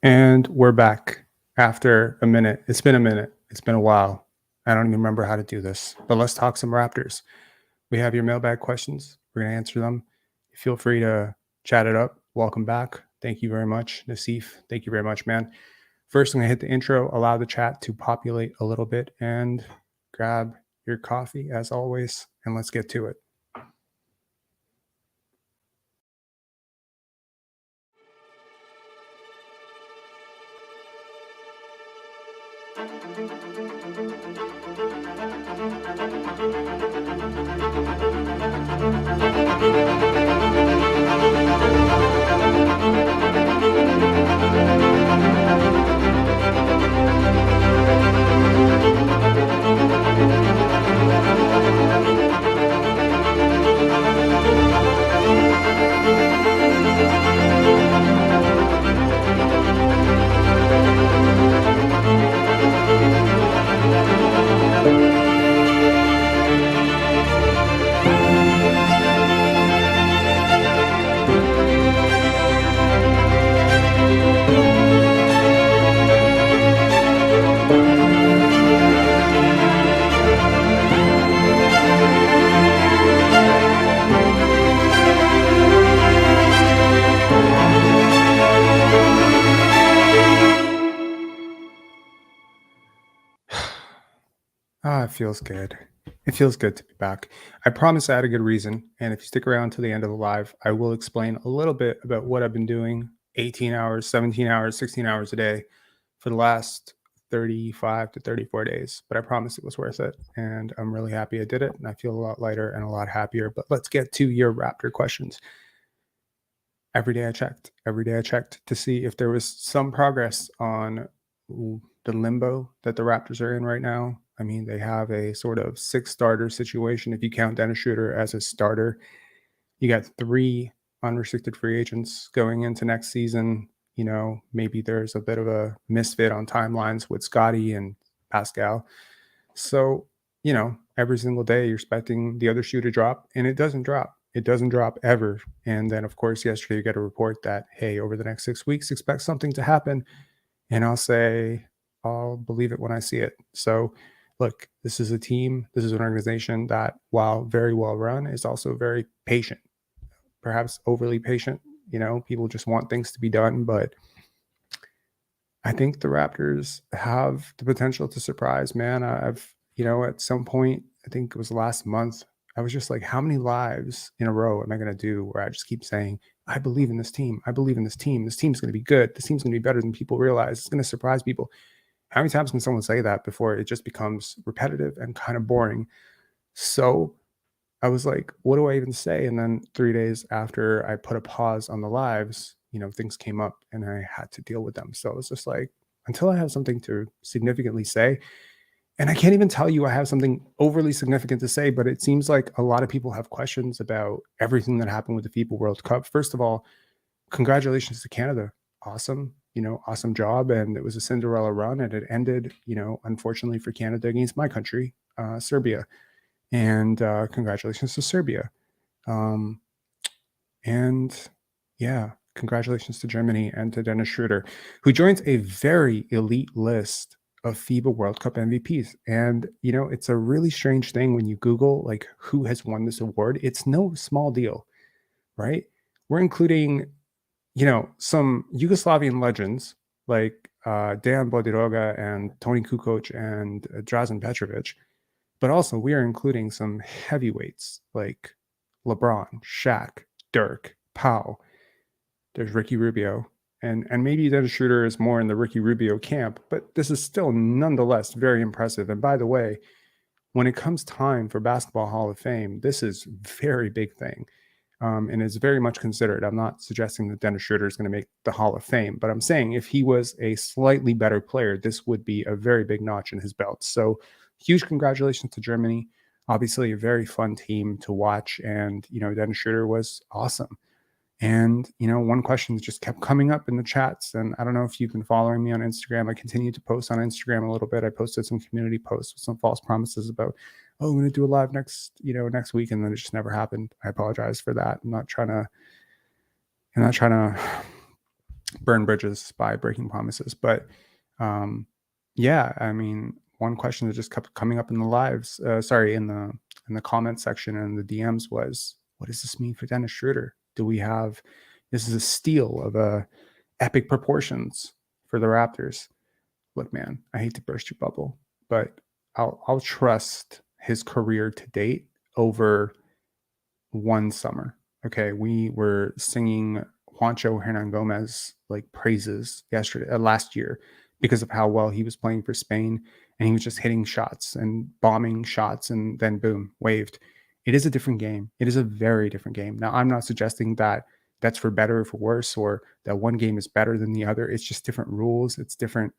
And we're back after a minute. It's been a minute. It's been a while. I don't even remember how to do this, but let's talk some Raptors. We have your mailbag questions. We're going to answer them. Feel free to chat it up. Welcome back. Thank you very much, Nassif. Thank you very much, man. First, I'm going to hit the intro, allow the chat to populate a little bit, and grab your coffee as always, and let's get to it. It feels good. It feels good to be back. I promise I had a good reason. And if you stick around to the end of the live, I will explain a little bit about what I've been doing 18 hours, 17 hours, 16 hours a day for the last 35 to 34 days. But I promise it was worth it. And I'm really happy I did it. And I feel a lot lighter and a lot happier. But let's get to your Raptor questions. Every day I checked to see if there was some progress on the limbo that the Raptors are in right now. I mean, they have a sort of 6 starter situation. If you count Dennis Schroder as a starter, you got 3 unrestricted free agents going into next season. You know, maybe there's a bit of a misfit on timelines with Scottie and Pascal. So, you know, every single day you're expecting the other shoe to drop, and it doesn't drop. It doesn't drop ever. And then, of course, yesterday you get a report that, hey, over the next 6 weeks, expect something to happen. And I'll say, I'll believe it when I see it. So, look, this is a team, this is an organization that, while very well run, is also very patient, perhaps overly patient. You know, people just want things to be done. But I think the Raptors have the potential to surprise, man. At some point, I think it was last month, I was just like, how many lives in a row am I going to do where I just keep saying, I believe in this team. I believe in this team. This team's going to be good. This team's going to be better than people realize. It's going to surprise people. How many times can someone say that before it just becomes repetitive and kind of boring? So I was like, what do I even say? And then 3 days after I put a pause on the lives, things came up and I had to deal with them. So it was just like, until I have something to significantly say, and I can't even tell you I have something overly significant to say, but it seems like a lot of people have questions about everything that happened with the FIBA World Cup. First of all, congratulations to Canada. Awesome. Awesome job. And it was a Cinderella run, and it ended, unfortunately for Canada, against my country, Serbia. And congratulations to Serbia. And yeah, congratulations to Germany and to Dennis Schroder, who joins a very elite list of FIBA World Cup MVPs. And, it's a really strange thing when you Google, like, who has won this award. It's no small deal, right? We're including, some Yugoslavian legends like Dejan Bodiroga and Toni Kukoc and Drazen Petrovic. But also, we are including some heavyweights like LeBron, Shaq, Dirk, Pau. There's Ricky Rubio. And maybe Dennis Schroder is more in the Ricky Rubio camp, but this is still nonetheless very impressive. And by the way, when it comes time for Basketball Hall of Fame, this is a very big thing. And is very much considered. I'm not suggesting that Dennis Schroder is going to make the Hall of Fame, but I'm saying if he was a slightly better player, this would be a very big notch in his belt. So huge congratulations to Germany. Obviously a very fun team to watch. And, Dennis Schroder was awesome. And, one question just kept coming up in the chats. And I don't know if you've been following me on Instagram. I continue to post on Instagram a little bit. I posted some community posts with some false promises about, oh, I'm going to do a live next week. And then it just never happened. I apologize for that. I'm not trying to burn bridges by breaking promises. But yeah, I mean, one question that just kept coming up in the lives, in the comment section and the DMs was, what does this mean for Dennis Schroder? Do we have this is a steal of epic proportions for the Raptors? Look, man, I hate to burst your bubble, but I'll trust his career to date over one summer. Okay, we were singing Juancho Hernan Gomez like praises last year, because of how well he was playing for Spain, and he was just hitting shots and bombing shots, and then boom, waved. It is a different game. It is a very different game. Now, I'm not suggesting that that's for better or for worse, or that one game is better than the other. It's just different rules. It's different.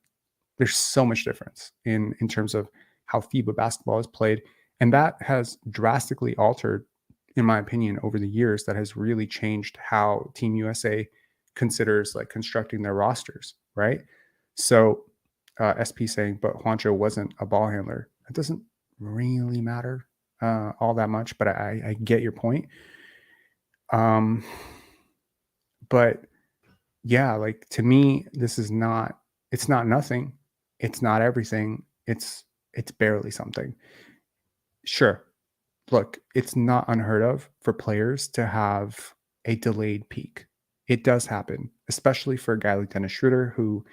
There's so much difference in terms of how FIBA basketball is played, and that has drastically altered, in my opinion, over the years. That has really changed how Team USA considers like constructing their rosters, right? So SP saying, but Juancho wasn't a ball handler. It doesn't really matter all that much, but I get your point. But yeah, like, to me, it's not nothing. It's not everything. It's barely something. Sure. Look, it's not unheard of for players to have a delayed peak. It does happen, especially for a guy like Dennis Schroder, who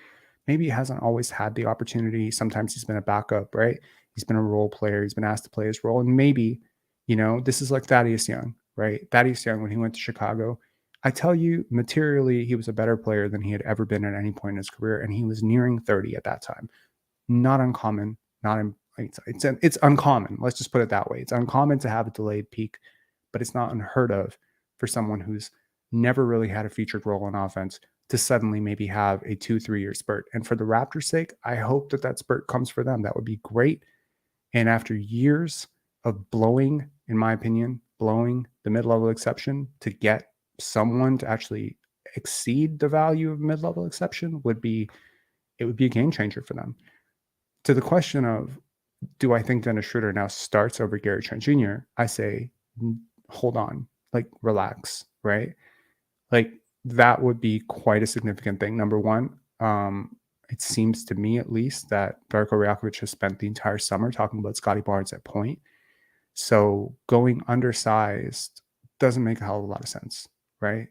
maybe hasn't always had the opportunity. Sometimes he's been a backup, right? He's been a role player. He's been asked to play his role. And maybe, this is like Thaddeus Young, right? Thaddeus Young, when he went to Chicago, I tell you, materially, he was a better player than he had ever been at any point in his career. And he was nearing 30 at that time. Not uncommon, not in, it's uncommon. Let's just put it that way. It's uncommon to have a delayed peak, but it's not unheard of for someone who's never really had a featured role in offense to suddenly maybe have a 2-3 year spurt. And for the Raptors' sake, I hope that spurt comes for them. That would be great. And after years of blowing, in my opinion, blowing the mid-level exception, to get someone to actually exceed the value of mid-level exception would be a game changer for them. To the question of, do I think Dennis Schroder now starts over Gary Trent Jr., I say, hold on, like, relax, right? Like, that would be quite a significant thing. Number one, it seems to me, at least, that Darko Rajakovic has spent the entire summer talking about Scotty Barnes at point. So going undersized doesn't make a hell of a lot of sense, right?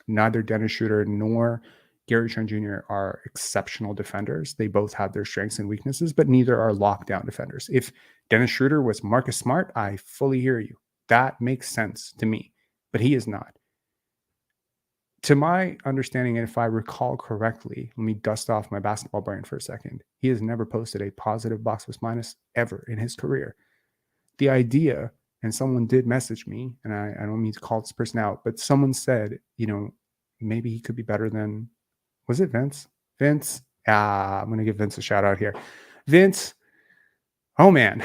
Neither Dennis Schroder nor Gary Trent Jr. are exceptional defenders. They both have their strengths and weaknesses, but neither are lockdown defenders. If Dennis Schroder was Marcus Smart, I fully hear you. That makes sense to me, but he is not. To my understanding, and if I recall correctly, let me dust off my basketball brain for a second. He has never posted a positive box plus minus ever in his career. The idea, and someone did message me, and I don't mean to call this person out, but someone said, maybe he could be better than, was it Vince? Vince? I'm going to give Vince a shout out here. Vince, oh man,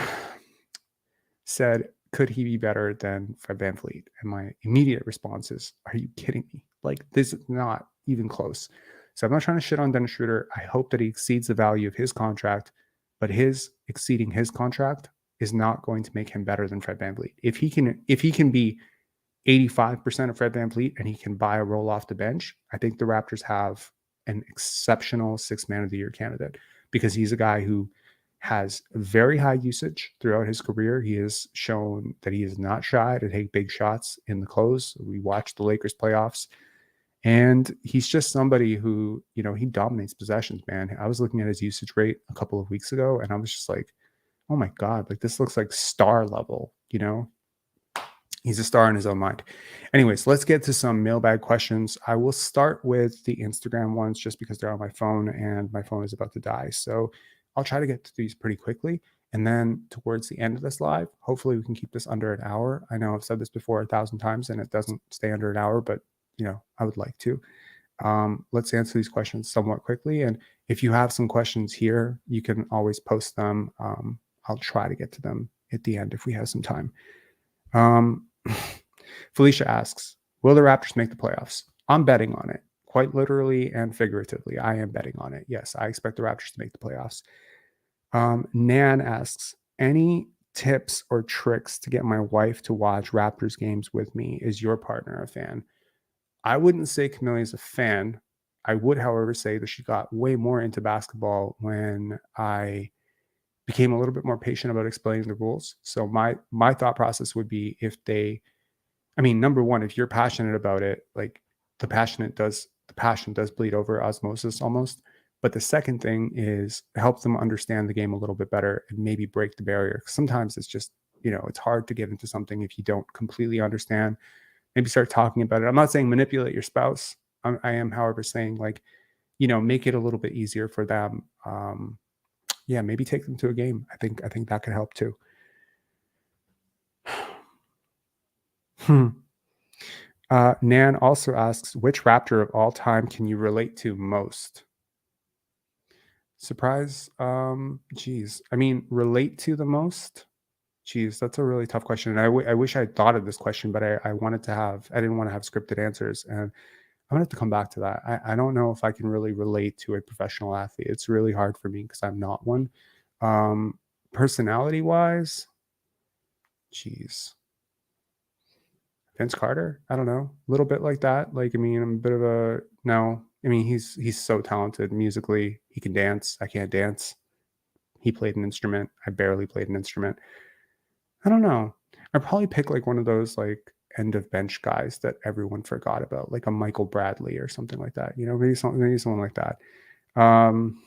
said, could he be better than Fred VanVleet? And my immediate response is, are you kidding me? Like, this is not even close. So I'm not trying to shit on Dennis Schroder. I hope that he exceeds the value of his contract, but his exceeding his contract is not going to make him better than Fred VanVleet. If he can be 85% of Fred VanVleet and he can buy a role off the bench, I think the Raptors have an exceptional 6th man of the year candidate, because he's a guy who has very high usage throughout his career. He has shown that he is not shy to take big shots in the close. We watched the Lakers playoffs, and he's just somebody who, he dominates possessions, man. I was looking at his usage rate a couple of weeks ago, and I was just like, oh my God, like, this looks like star level, He's a star in his own mind. Anyways, let's get to some mailbag questions. I will start with the Instagram ones just because they're on my phone and my phone is about to die. So I'll try to get to these pretty quickly. And then towards the end of this live, hopefully we can keep this under an hour. I know I've said this before 1,000 times and it doesn't stay under an hour, but I would like to. Let's answer these questions somewhat quickly. And if you have some questions here, you can always post them. I'll try to get to them at the end if we have some time. Felicia asks, will the Raptors make the playoffs? I'm betting on it, quite literally and figuratively. I am betting on it. Yes, I expect the Raptors to make the playoffs. Nan asks, any tips or tricks to get my wife to watch Raptors games with me? Is your partner a fan? I wouldn't say Camille's a fan. I would, however, say that she got way more into basketball when I became a little bit more patient about explaining the rules. So my thought process would be if they, I mean, number one, if you're passionate about it, like the passion does bleed over osmosis almost. But the second thing is help them understand the game a little bit better and maybe break the barrier. Sometimes it's just, it's hard to get into something if you don't completely understand. Maybe start talking about it. I'm not saying manipulate your spouse. I am, however, saying like, make it a little bit easier for them. Yeah, maybe take them to a game. I think that could help too. Hmm. Nan also asks, which Raptor of all time can you relate to most? Surprise. Geez. I mean, relate to the most? Geez, that's a really tough question. And I wish I thought of this question, but I didn't want to have scripted answers. And I'm gonna have to come back to that. I don't know if I can really relate to a professional athlete. It's really hard for me because I'm not one. Um, Personality wise, geez. Vince Carter? I don't know. A little bit like that. Like, I mean, I'm a bit of a no. I mean, he's so talented musically. He can dance. I can't dance. He played an instrument. I barely played an instrument. I don't know. I'd probably pick like one of those like end of bench guys that everyone forgot about, like a Michael Bradley or something like that. Maybe someone like that. Um,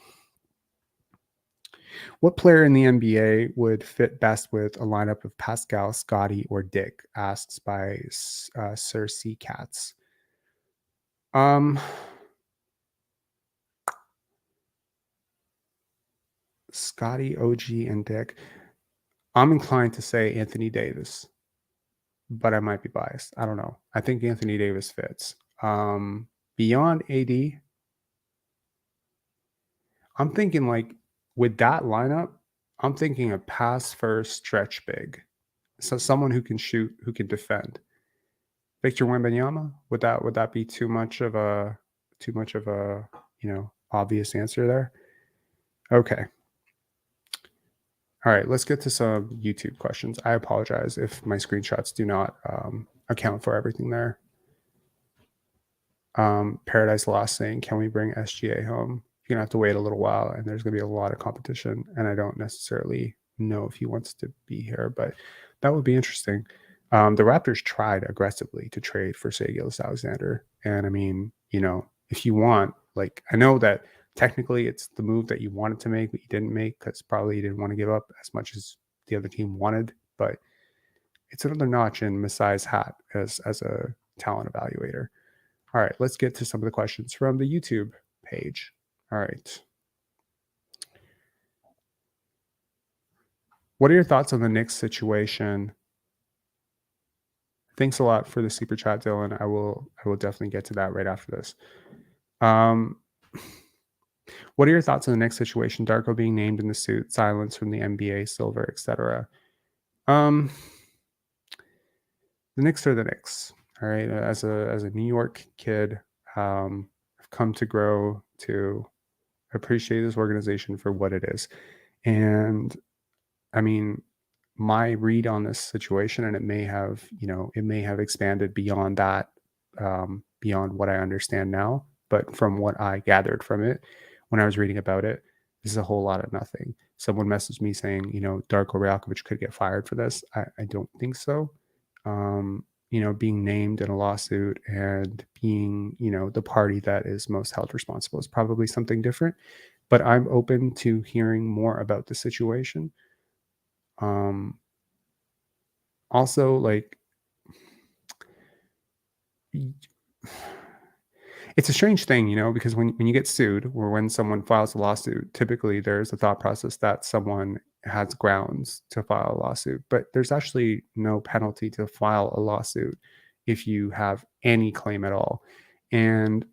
what player in the NBA would fit best with a lineup of Pascal, Scottie, or Dick? Asks by Sir C Cats. Um, Scotty, OG, and Dick. I'm inclined to say Anthony Davis, but I might be biased. I don't know. I think Anthony Davis fits. Beyond AD, I'm thinking like with that lineup, I'm thinking a pass first stretch big. So someone who can shoot, who can defend. Victor Wembanyama, would that be too much of a obvious answer there? Okay. All right, let's get to some YouTube questions. I apologize if my screenshots do not account for everything there. Paradise Lost saying, can we bring SGA home? You're going to have to wait a little while, and there's going to be a lot of competition, and I don't necessarily know if he wants to be here, but that would be interesting. The Raptors tried aggressively to trade for Shai Gilgeous-Alexander, and I mean, if you want, like, I know that technically it's the move that you wanted to make, but you didn't make because probably you didn't want to give up as much as the other team wanted, but it's another notch in Masai's hat as a talent evaluator. All right, let's get to some of the questions from the YouTube page. All right. What are your thoughts on the Knicks situation? Thanks a lot for the super chat, Dylan. I will definitely get to that right after this. What are your thoughts on the Knicks situation? Darko being named in the suit, silence from the NBA, Silver, etc. The Knicks are the Knicks. All right. As a New York kid, I've come to grow to appreciate this organization for what it is. And I mean, my read on this situation, and it may have expanded beyond that, beyond what I understand now. But from what I gathered from it when I was reading about it, this is a whole lot of nothing. Someone messaged me saying, Darko Rajakovic could get fired for this. I don't think so. Being named in a lawsuit and being, the party that is most held responsible is probably something different. But I'm open to hearing more about the situation. Also, like, it's a strange thing, because when you get sued or when someone files a lawsuit, typically there's a thought process that someone has grounds to file a lawsuit, but there's actually no penalty to file a lawsuit if you have any claim at all. And,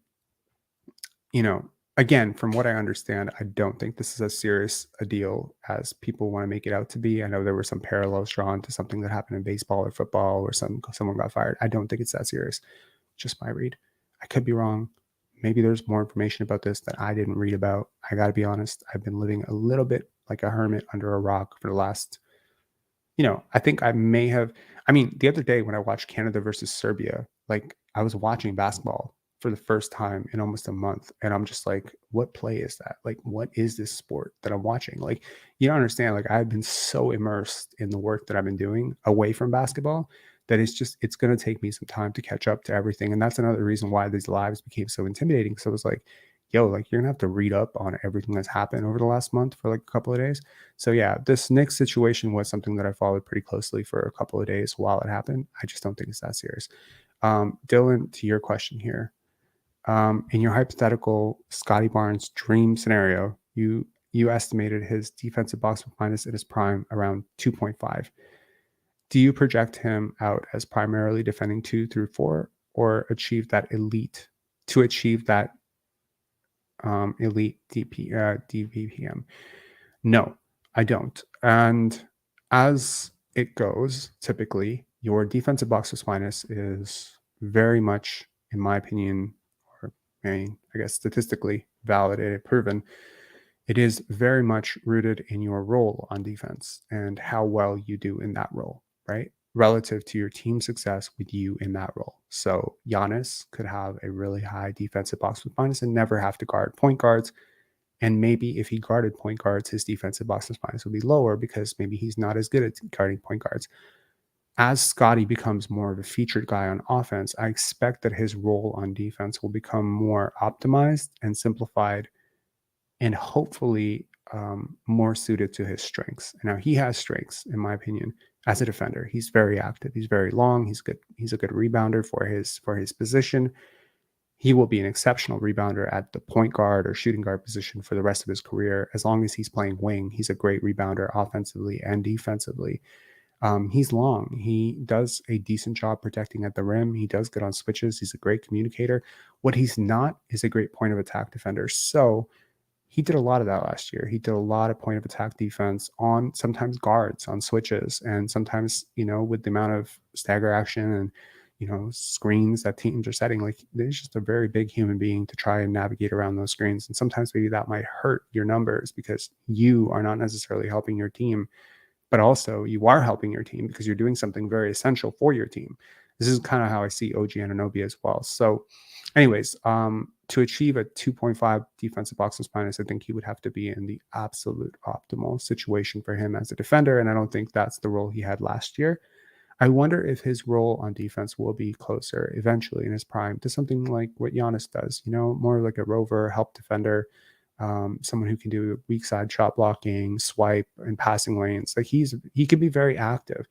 again, from what I understand, I don't think this is as serious a deal as people want to make it out to be. I know there were some parallels drawn to something that happened in baseball or football where someone got fired. I don't think it's that serious. Just my read. I could be wrong. Maybe there's more information about this that I didn't read about. I got to be honest. I've been living a little bit like a hermit under a rock for the last, I think I may have. I mean, the other day when I watched Canada versus Serbia, like I was watching basketball for the first time in almost a month, and I'm just like, what play is that? Like, what is this sport that I'm watching? Like, you don't understand. Like, I've been so immersed in the work that I've been doing away from basketball that it's going to take me some time to catch up to everything. And that's another reason why these lives became so intimidating. So it was like, yo, like, you're gonna have to read up on everything that's happened over the last month for like a couple of days. So yeah, this Knicks situation was something that I followed pretty closely for a couple of days while it happened. I just don't think it's that serious. Dylan, to your question here, in your hypothetical Scotty Barnes dream scenario, you estimated his defensive box minus in his prime around 2.5. Do you project him out as primarily defending 2 through 4, or achieve that elite DPPM? No, I don't. And as it goes, typically, your defensive box plus minus is very much, in my opinion, or I guess statistically validated, proven, it is very much rooted in your role on defense and how well you do in that role, right? Relative to your team success with you in that role. So Giannis could have a really high defensive box plus minus and never have to guard point guards. And maybe if he guarded point guards, his defensive box plus minus would be lower because maybe he's not as good at guarding point guards. As Scottie becomes more of a featured guy on offense, I expect that his role on defense will become more optimized and simplified, and hopefully more suited to his strengths. Now he has strengths, in my opinion, as a defender. He's very active. He's very long. He's good. He's a good rebounder for his position. He will be an exceptional rebounder at the point guard or shooting guard position for the rest of his career. As long as he's playing wing, he's a great rebounder offensively and defensively. He's long. He does a decent job protecting at the rim. He does good on switches. He's a great communicator. What he's not is a great point of attack defender. So he did a lot of that last year. He did a lot of point of attack defense on sometimes guards, on switches, and sometimes, with the amount of stagger action and, screens that teams are setting, like there's just a very big human being to try and navigate around those screens. And sometimes maybe that might hurt your numbers because you are not necessarily helping your team, but also you are helping your team because you're doing something very essential for your team. This is kind of how I see OG Anunoby as well. So anyways, to achieve a 2.5 defensive box plus minus, I think he would have to be in the absolute optimal situation for him as a defender. And I don't think that's the role he had last year. I wonder if his role on defense will be closer eventually in his prime to something like what Giannis does, more like a rover, help defender, someone who can do weak side shot blocking, swipe, and passing lanes. Like he can be very active.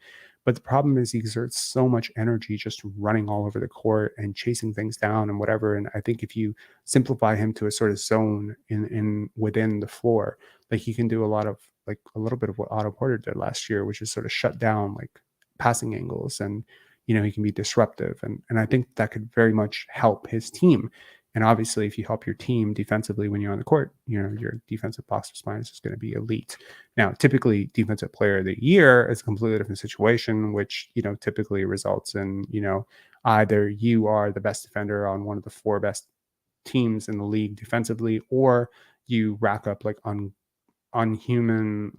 But the problem is he exerts so much energy just running all over the court and chasing things down and whatever. And I think if you simplify him to a sort of zone in within the floor, like he can do a little bit of what Otto Porter did last year, which is sort of shut down like passing angles, and he can be disruptive. And I think that could very much help his team. And obviously, if you help your team defensively when you're on the court, your defensive box plus minus is going to be elite. Now, typically, defensive player of the year is a completely different situation, which, typically results in, either you are the best defender on one of the 4 best teams in the league defensively, or you rack up like inhuman,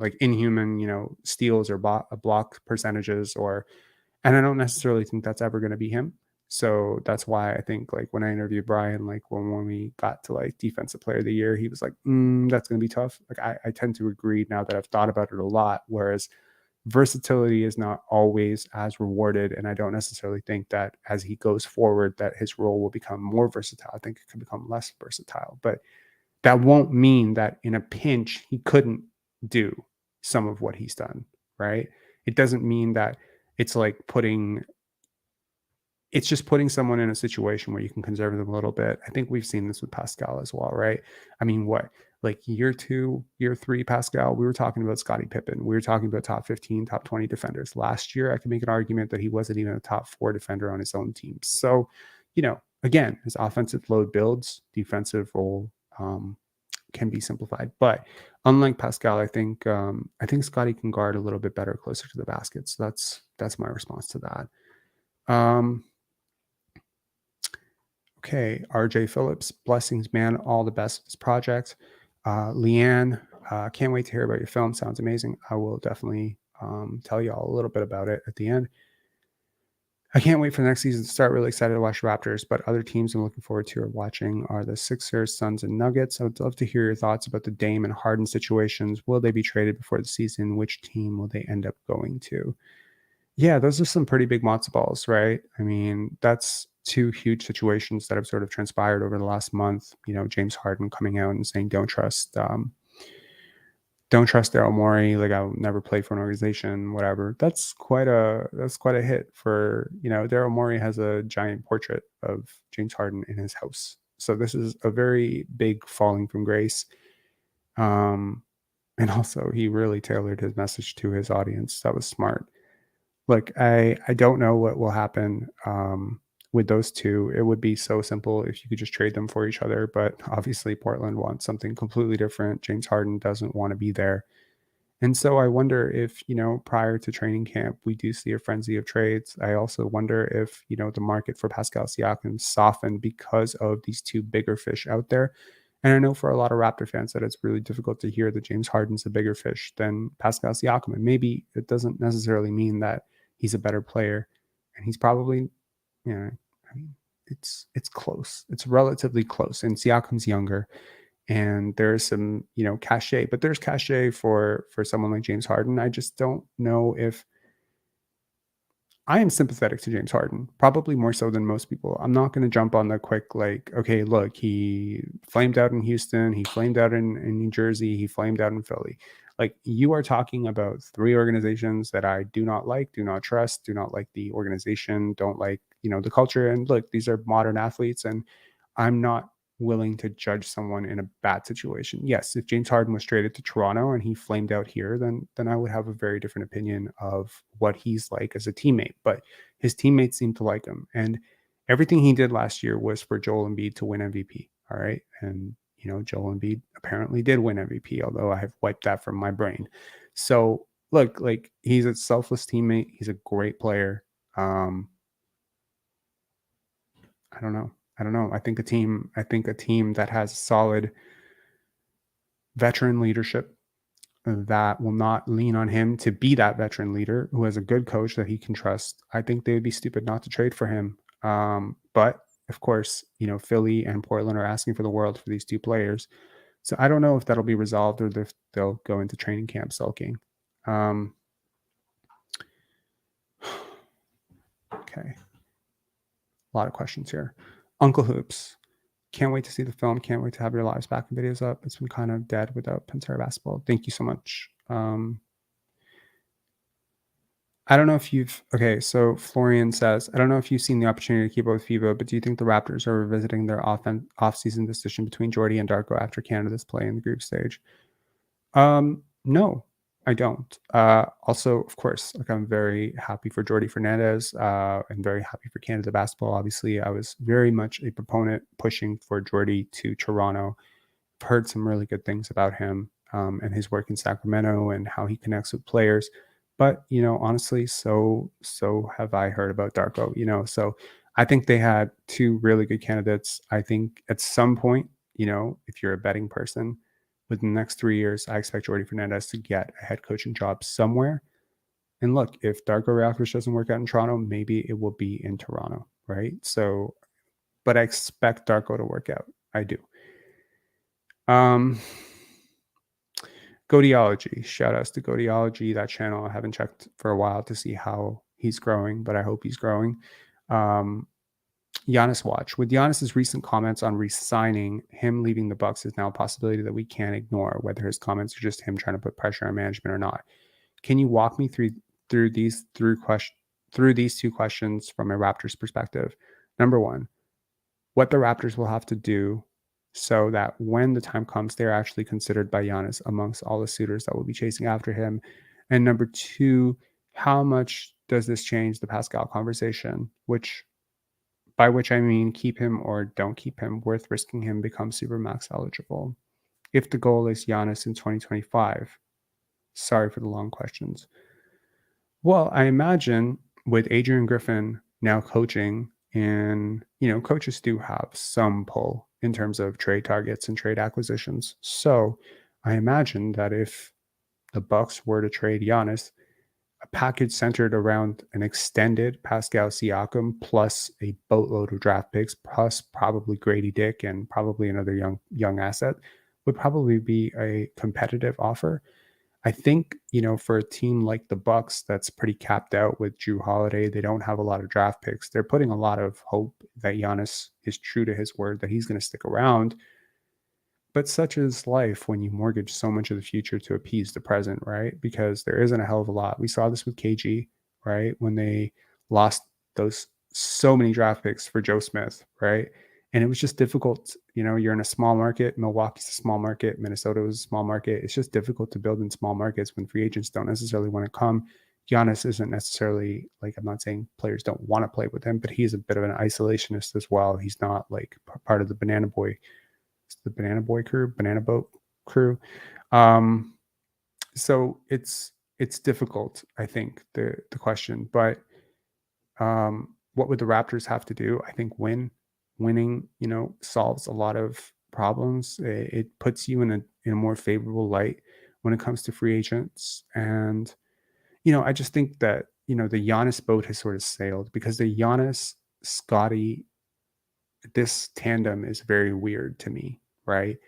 steals or block percentages, and I don't necessarily think that's ever going to be him. So that's why I think like when I interviewed Brian, like when we got to like defensive player of the year, he was like, that's going to be tough. Like I tend to agree now that I've thought about it a lot, whereas versatility is not always as rewarded. And I don't necessarily think that as he goes forward, that his role will become more versatile. I think it could become less versatile, but that won't mean that in a pinch, he couldn't do some of what he's done, right? It doesn't mean that it's like it's just putting someone in a situation where you can conserve them a little bit. I think we've seen this with Pascal as well, right? I mean, like year 2, year 3, Pascal, we were talking about Scottie Pippen. We were talking about top 15, top 20 defenders. Last year, I could make an argument that he wasn't even a top 4 defender on his own team. So, again, as offensive load builds, defensive role can be simplified. But unlike Pascal, I think Scottie can guard a little bit better closer to the basket. So that's my response to that. Okay, RJ Phillips, blessings, man. All the best with this project. Leanne, can't wait to hear about your film. Sounds amazing. I will definitely tell you all a little bit about it at the end. I can't wait for the next season to start. Really excited to watch Raptors, but other teams I'm looking forward to or watching are the Sixers, Suns, and Nuggets. I would love to hear your thoughts about the Dame and Harden situations. Will they be traded before the season? Which team will they end up going to? Yeah, those are some pretty big matzo balls, right? I mean, that's two huge situations that have sort of transpired over the last month. James Harden coming out and saying, don't trust Daryl Morey. Like, I'll never play for an organization, whatever. That's quite a hit for, Daryl Morey has a giant portrait of James Harden in his house. So this is a very big falling from grace. And also he really tailored his message to his audience. That was smart. Look, I don't know what will happen with those two. It would be so simple if you could just trade them for each other, but obviously Portland wants something completely different. James Harden doesn't want to be there. And so I wonder if, prior to training camp, we do see a frenzy of trades. I also wonder if, the market for Pascal Siakam softened because of these two bigger fish out there. And I know for a lot of Raptor fans that it's really difficult to hear that James Harden's a bigger fish than Pascal Siakam. And maybe it doesn't necessarily mean that he's a better player. And he's probably, I mean, it's close. It's relatively close. And Siakam's younger. And there's some, cachet, but there's cachet for someone like James Harden. I just don't know if I am sympathetic to James Harden, probably more so than most people. I'm not going to jump on the quick, like, okay, look, he flamed out in Houston, he flamed out in New Jersey, he flamed out in Philly. Like, you are talking about three organizations that I do not like, do not trust, do not like the organization, don't like, the culture. And look, these are modern athletes, and I'm not willing to judge someone in a bad situation. Yes, if James Harden was traded to Toronto and he flamed out here, then I would have a very different opinion of what he's like as a teammate. But his teammates seem to like him, and everything he did last year was for Joel Embiid to win MVP. All right, and Joel Embiid apparently did win MVP, although I have wiped that from my brain. So look, like, he's a selfless teammate. He's a great player. I don't know. I think a team that has solid veteran leadership that will not lean on him to be that veteran leader, who has a good coach that he can trust. I think they would be stupid not to trade for him. But of course, Philly and Portland are asking for the world for these two players. So I don't know if that'll be resolved or if they'll go into training camp sulking. Okay. A lot of questions here. Uncle Hoops. Can't wait to see the film. Can't wait to have your lives back and videos up. It's been kind of dead without Pensare Basketball. Thank you so much. I don't know if so Florian says, I don't know if you've seen the opportunity to keep up with FIBA, but do you think the Raptors are revisiting their off-season decision between Jordy and Darko after Canada's play in the group stage? No, I don't. Also, of course, like, I'm very happy for Jordy Fernandez and very happy for Canada basketball. Obviously, I was very much a proponent pushing for Jordy to Toronto. I've heard some really good things about him and his work in Sacramento and how he connects with players. But, honestly, so have I heard about Darko, so I think they had two really good candidates. I think at some point, if you're a betting person, within the next 3 years, I expect Jordy Fernandez to get a head coaching job somewhere. And look, if Darko Raptors doesn't work out in Toronto, maybe it will be in Toronto, right? So, but I expect Darko to work out. I do. Goateology. Shout outs to Goateology, that channel. I haven't checked for a while to see how he's growing, but I hope he's growing. Giannis watch. With Giannis's recent comments on re-signing, him leaving the Bucks is now a possibility that we can't ignore, whether his comments are just him trying to put pressure on management or not. Can you walk me through these two questions from a Raptors perspective? Number one, what the Raptors will have to do so that when the time comes, they're actually considered by Giannis amongst all the suitors that will be chasing after him. And number two, how much does this change the Pascal conversation, by which I mean keep him or don't keep him, worth risking him become Supermax eligible? If the goal is Giannis in 2025. Sorry for the long questions. Well, I imagine with Adrian Griffin now coaching, and coaches do have some pull in terms of trade targets and trade acquisitions. So I imagine that if the Bucks were to trade Giannis, a package centered around an extended Pascal Siakam plus a boatload of draft picks plus probably Grady Dick and probably another young asset would probably be a competitive offer. I think, for a team like the Bucks that's pretty capped out with Drew Holiday, they don't have a lot of draft picks. They're putting a lot of hope that Giannis is true to his word, that he's going to stick around. But such is life when you mortgage so much of the future to appease the present, right? Because there isn't a hell of a lot. We saw this with KG, right? When they lost those so many draft picks for Joe Smith, right? And it was just difficult. You're in a small market. Milwaukee's a small market. Minnesota was a small market. It's just difficult to build in small markets when free agents don't necessarily want to come. Giannis isn't necessarily like, I'm not saying players don't want to play with him, but he's a bit of an isolationist as well. He's not like part of the Banana Boy Banana Boat crew. So it's difficult, I think, the question. But what would the Raptors have to do? I think winning, solves a lot of problems. It puts you in a more favorable light when it comes to free agents. And, I just think that, the Giannis boat has sort of sailed because the Giannis Scotty, this tandem is very weird to me, right?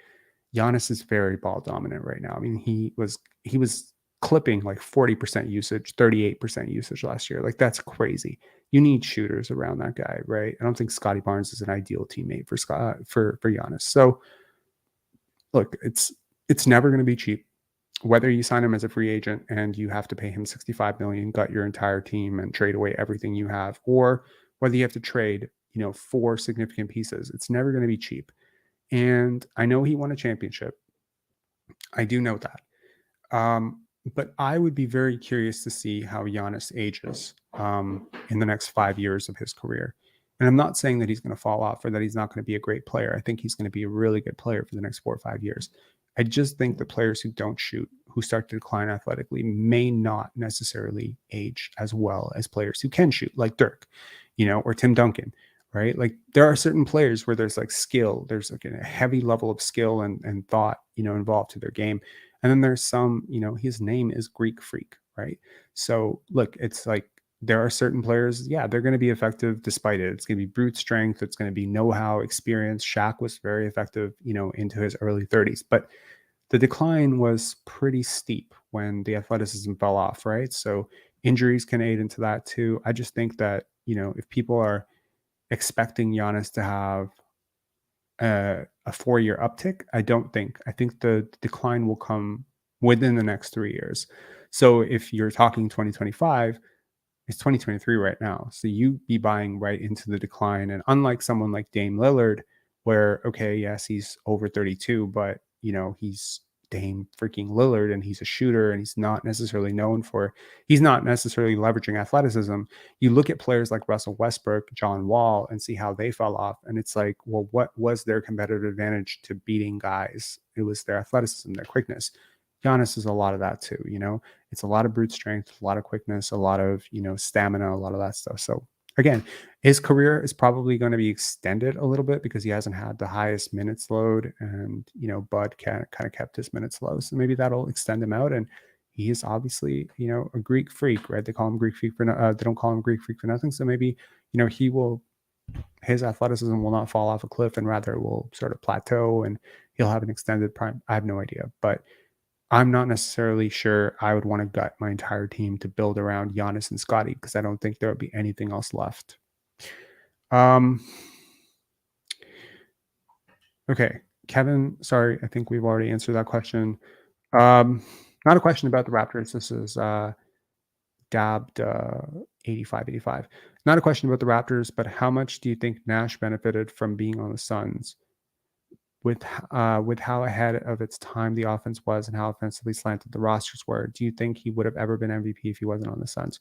Giannis is very ball dominant right now. I mean, he was clipping like 40% usage, 38% usage last year. Like, that's crazy. You need shooters around that guy, right? I don't think Scotty Barnes is an ideal teammate for Giannis. So look, it's never going to be cheap. Whether you sign him as a free agent and you have to pay him $65 million, gut your entire team and trade away everything you have, or whether you have to trade, 4 significant pieces, it's never going to be cheap. And I know he won a championship. I do know that. But I would be very curious to see how Giannis ages in the next 5 years of his career. And I'm not saying that he's going to fall off or that he's not going to be a great player. I think he's going to be a really good player for the next 4 or 5 years. I just think the players who don't shoot, who start to decline athletically, may not necessarily age as well as players who can shoot, like Dirk, or Tim Duncan, right? Like, there are certain players where there's like skill, there's like a heavy level of skill and thought, involved to their game. And then there's some, his name is Greek Freak, right? So look, it's like there are certain players, yeah, they're going to be effective despite it. It's going to be brute strength. It's going to be know-how, experience. Shaq was very effective, into his early 30s. But the decline was pretty steep when the athleticism fell off, right? So injuries can aid into that too. I just think that, if people are expecting Giannis to have a 4-year uptick, I think the decline will come within the next 3 years. So if you're talking 2025, it's 2023 right now. So you be buying right into the decline. And unlike someone like Dame Lillard, where, okay, yes, he's over 32, but, he's Dame freaking Lillard and he's a shooter and he's not necessarily leveraging athleticism. You look at players like Russell Westbrook, John Wall, and see how they fell off. And it's like, well, what was their competitive advantage to beating guys? It was their athleticism, their quickness. Giannis is a lot of that too, it's a lot of brute strength, a lot of quickness, a lot of, stamina, a lot of that stuff. So again, his career is probably going to be extended a little bit because he hasn't had the highest minutes load, and, Bud kind of kept his minutes low. So maybe that'll extend him out. And he is obviously, a Greek freak, right? They call him Greek freak they don't call him Greek freak for nothing. So maybe, his athleticism will not fall off a cliff and rather will sort of plateau and he'll have an extended prime. I have no idea, but I'm not necessarily sure I would want to gut my entire team to build around Giannis and Scottie because I don't think there would be anything else left. Okay, Kevin, sorry, I think we've already answered that question. Not a question about the Raptors. This is Dabbed 8585. Not a question about the Raptors, but how much do you think Nash benefited from being on the Suns? With how ahead of its time the offense was and how offensively slanted the rosters were, do you think he would have ever been MVP if he wasn't on the Suns?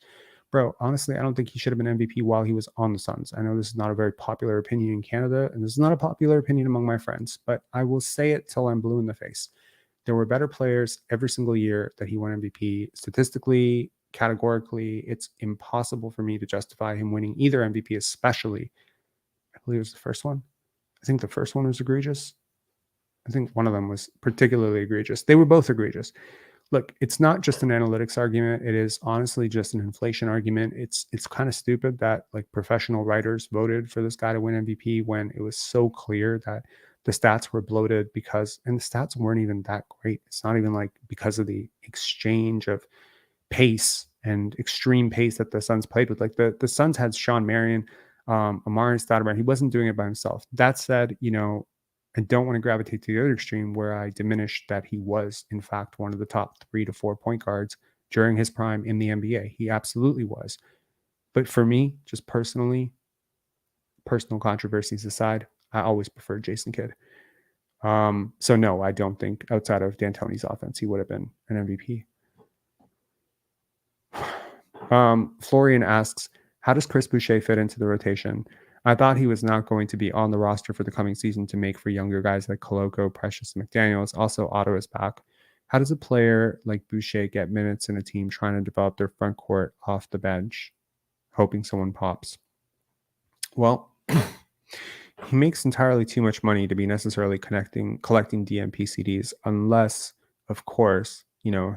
Bro, honestly, I don't think he should have been MVP while he was on the Suns. I know this is not a very popular opinion in Canada, and this is not a popular opinion among my friends, but I will say it till I'm blue in the face. There were better players every single year that he won MVP. Statistically, categorically, it's impossible for me to justify him winning either MVP, especially, I believe it was the first one. I think the first one was egregious. I think one of them was particularly egregious. They were both egregious. look, it's not just an analytics argument. It is honestly just an inflation argument. It's kind of stupid that like professional writers voted for this guy to win MVP when it was so clear that the stats were bloated and the stats weren't even that great. It's not even like because of the exchange of pace and extreme pace that the Suns played with. Like the Suns had Sean Marion, Amari Stoudemire. He wasn't doing it by himself. That said, I don't want to gravitate to the other extreme where I diminish that he was, in fact, one of the top 3 to 4 point guards during his prime in the NBA. He absolutely was. But for me, just personally, personal controversies aside, I always preferred Jason Kidd. So no, I don't think outside of D'Antoni's offense, he would have been an MVP. Florian asks, how does Chris Boucher fit into the rotation? I thought he was not going to be on the roster for the coming season to make for younger guys like Koloko, Precious, and McDaniels. Also, Otto is back. How does a player like Boucher get minutes in a team trying to develop their front court off the bench, hoping someone pops? Well, he makes entirely too much money to be necessarily collecting DMP CDs unless, of course,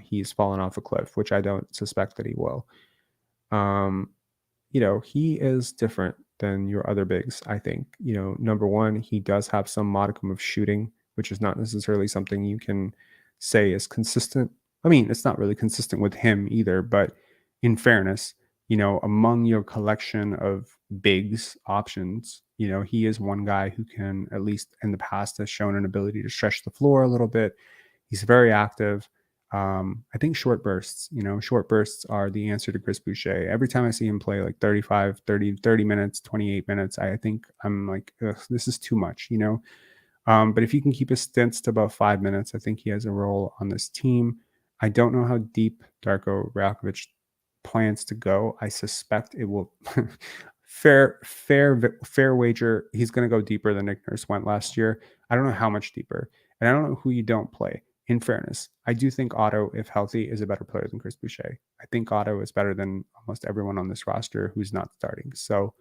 he's fallen off a cliff, which I don't suspect that he will. He is different than your other bigs, I think. Number one, he does have some modicum of shooting, which is not necessarily something you can say is consistent. I mean, it's not really consistent with him either, but in fairness, among your collection of bigs options, he is one guy who can, at least in the past, has shown an ability to stretch the floor a little bit. He's very active. I think short bursts are the answer to Chris Boucher. Every time I see him play like 35, 30 minutes, 28 minutes, I think I'm like, this is too much, but if you can keep his stints to about 5 minutes, I think he has a role on this team. I don't know how deep Darko Rakovic plans to go. I suspect it will fair wager. He's going to go deeper than Nick Nurse went last year. I don't know how much deeper, and I don't know who you don't play. In fairness, I do think Otto, if healthy, is a better player than Chris Boucher. I think Otto is better than almost everyone on this roster who's not starting. So,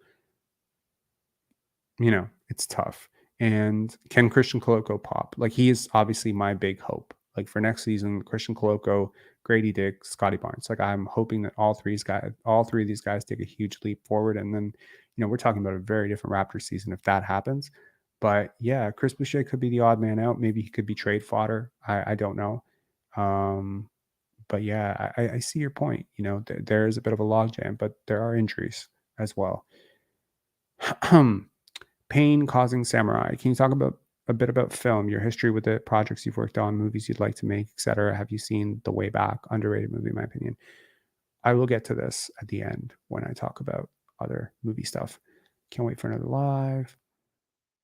it's tough. And can Christian Koloko pop? Like, he is obviously my big hope. Like, for next season, Christian Koloko, Grady Dick, Scotty Barnes. Like, I'm hoping that all three of these guys take a huge leap forward. And then, we're talking about a very different Raptors season if that happens. But yeah, Chris Boucher could be the odd man out. Maybe he could be trade fodder. I don't know. But yeah, I see your point. There is a bit of a logjam, but there are injuries as well. Pain causing samurai. Can you talk about a bit about film, your history with it, projects you've worked on, movies you'd like to make, etc.? Have you seen The Way Back? Underrated movie, in my opinion. I will get to this at the end when I talk about other movie stuff. Can't wait for another live.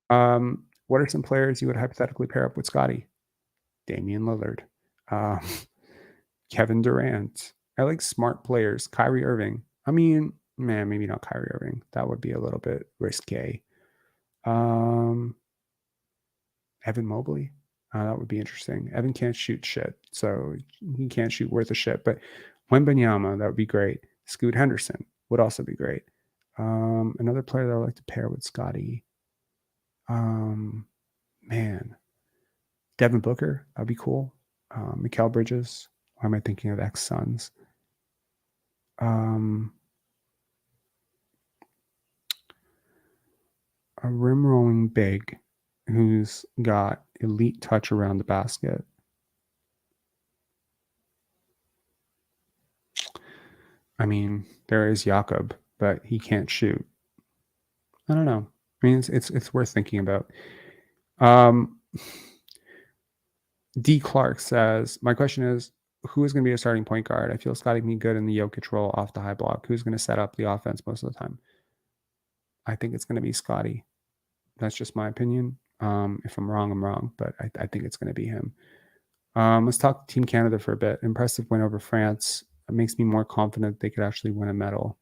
What are some players you would hypothetically pair up with Scottie? Damian Lillard. Kevin Durant. I like smart players. Kyrie Irving. I mean, maybe not Kyrie Irving. That would be a little bit risque. Evan Mobley. That would be interesting. Evan can't shoot shit, so he can't shoot worth a shit. But Wembanyama, that would be great. Scoot Henderson would also be great. Another player that I like to pair with Scottie. Devin Booker, that'd be cool. Mikal Bridges. Why am I thinking of ex-Suns? A rim rolling big who's got elite touch around the basket. I mean, there is Jakob, but he can't shoot. I don't know. I mean, it's worth thinking about. D. Clark says, my question is, who is going to be a starting point guard? I feel Scottie can be good in the Jokic role off the high block. Who's going to set up the offense most of the time? I think it's going to be Scottie. That's just my opinion. If I'm wrong, I'm wrong, but I think it's going to be him. Let's talk Team Canada for a bit. Impressive win over France. It makes me more confident they could actually win a medal.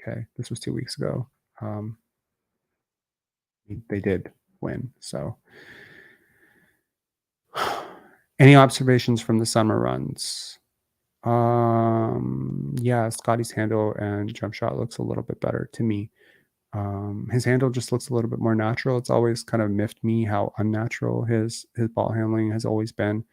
Okay, this was 2 weeks ago. They did win. So, any observations from the summer runs? Yeah, Scottie's handle and jump shot looks a little bit better to me. His handle just looks a little bit more natural. It's always kind of miffed me how unnatural his ball handling has always been.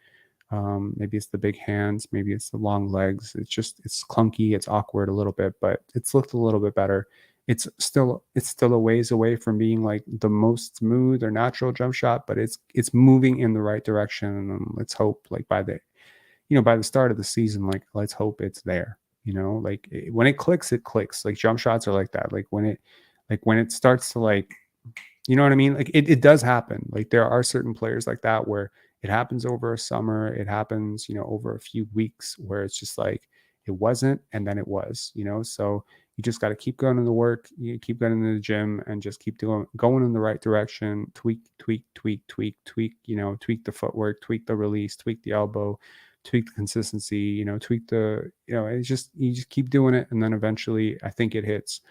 Maybe it's the big hands, maybe it's the long legs. It's clunky, it's awkward a little bit, but it's looked a little bit better. It's still a ways away from being like the most smooth or natural jump shot, but it's moving in the right direction. And let's hope like by the start of the season, like let's hope it's there. Like when it clicks, it clicks. Like jump shots are like that. Like when it starts to like, you know what I mean? Like it does happen. Like there are certain players like that where it happens over a summer, it happens, over a few weeks where it's just like it wasn't and then it was. So you just got to keep going to the work, you keep going to the gym and just keep going in the right direction, tweak, tweak, tweak, tweak, tweak, tweak the footwork, tweak the release, tweak the elbow, tweak the consistency, tweak it's just you just keep doing it and then eventually I think it hits.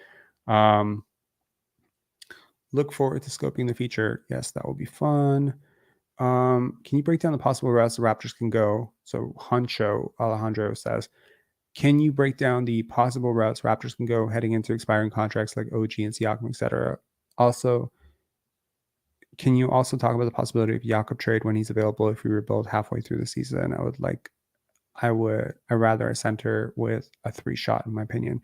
Look forward to scoping the feature. Yes, that will be fun. Can you break down the possible routes the Raptors can go? So Huncho Alejandro says, can you break down the possible routes Raptors can go heading into expiring contracts like OG and Siakam, etc.? Also, can you also talk about the possibility of Jakob trade when he's available if we rebuild halfway through the season? I'd rather a center with a 3-shot, in my opinion.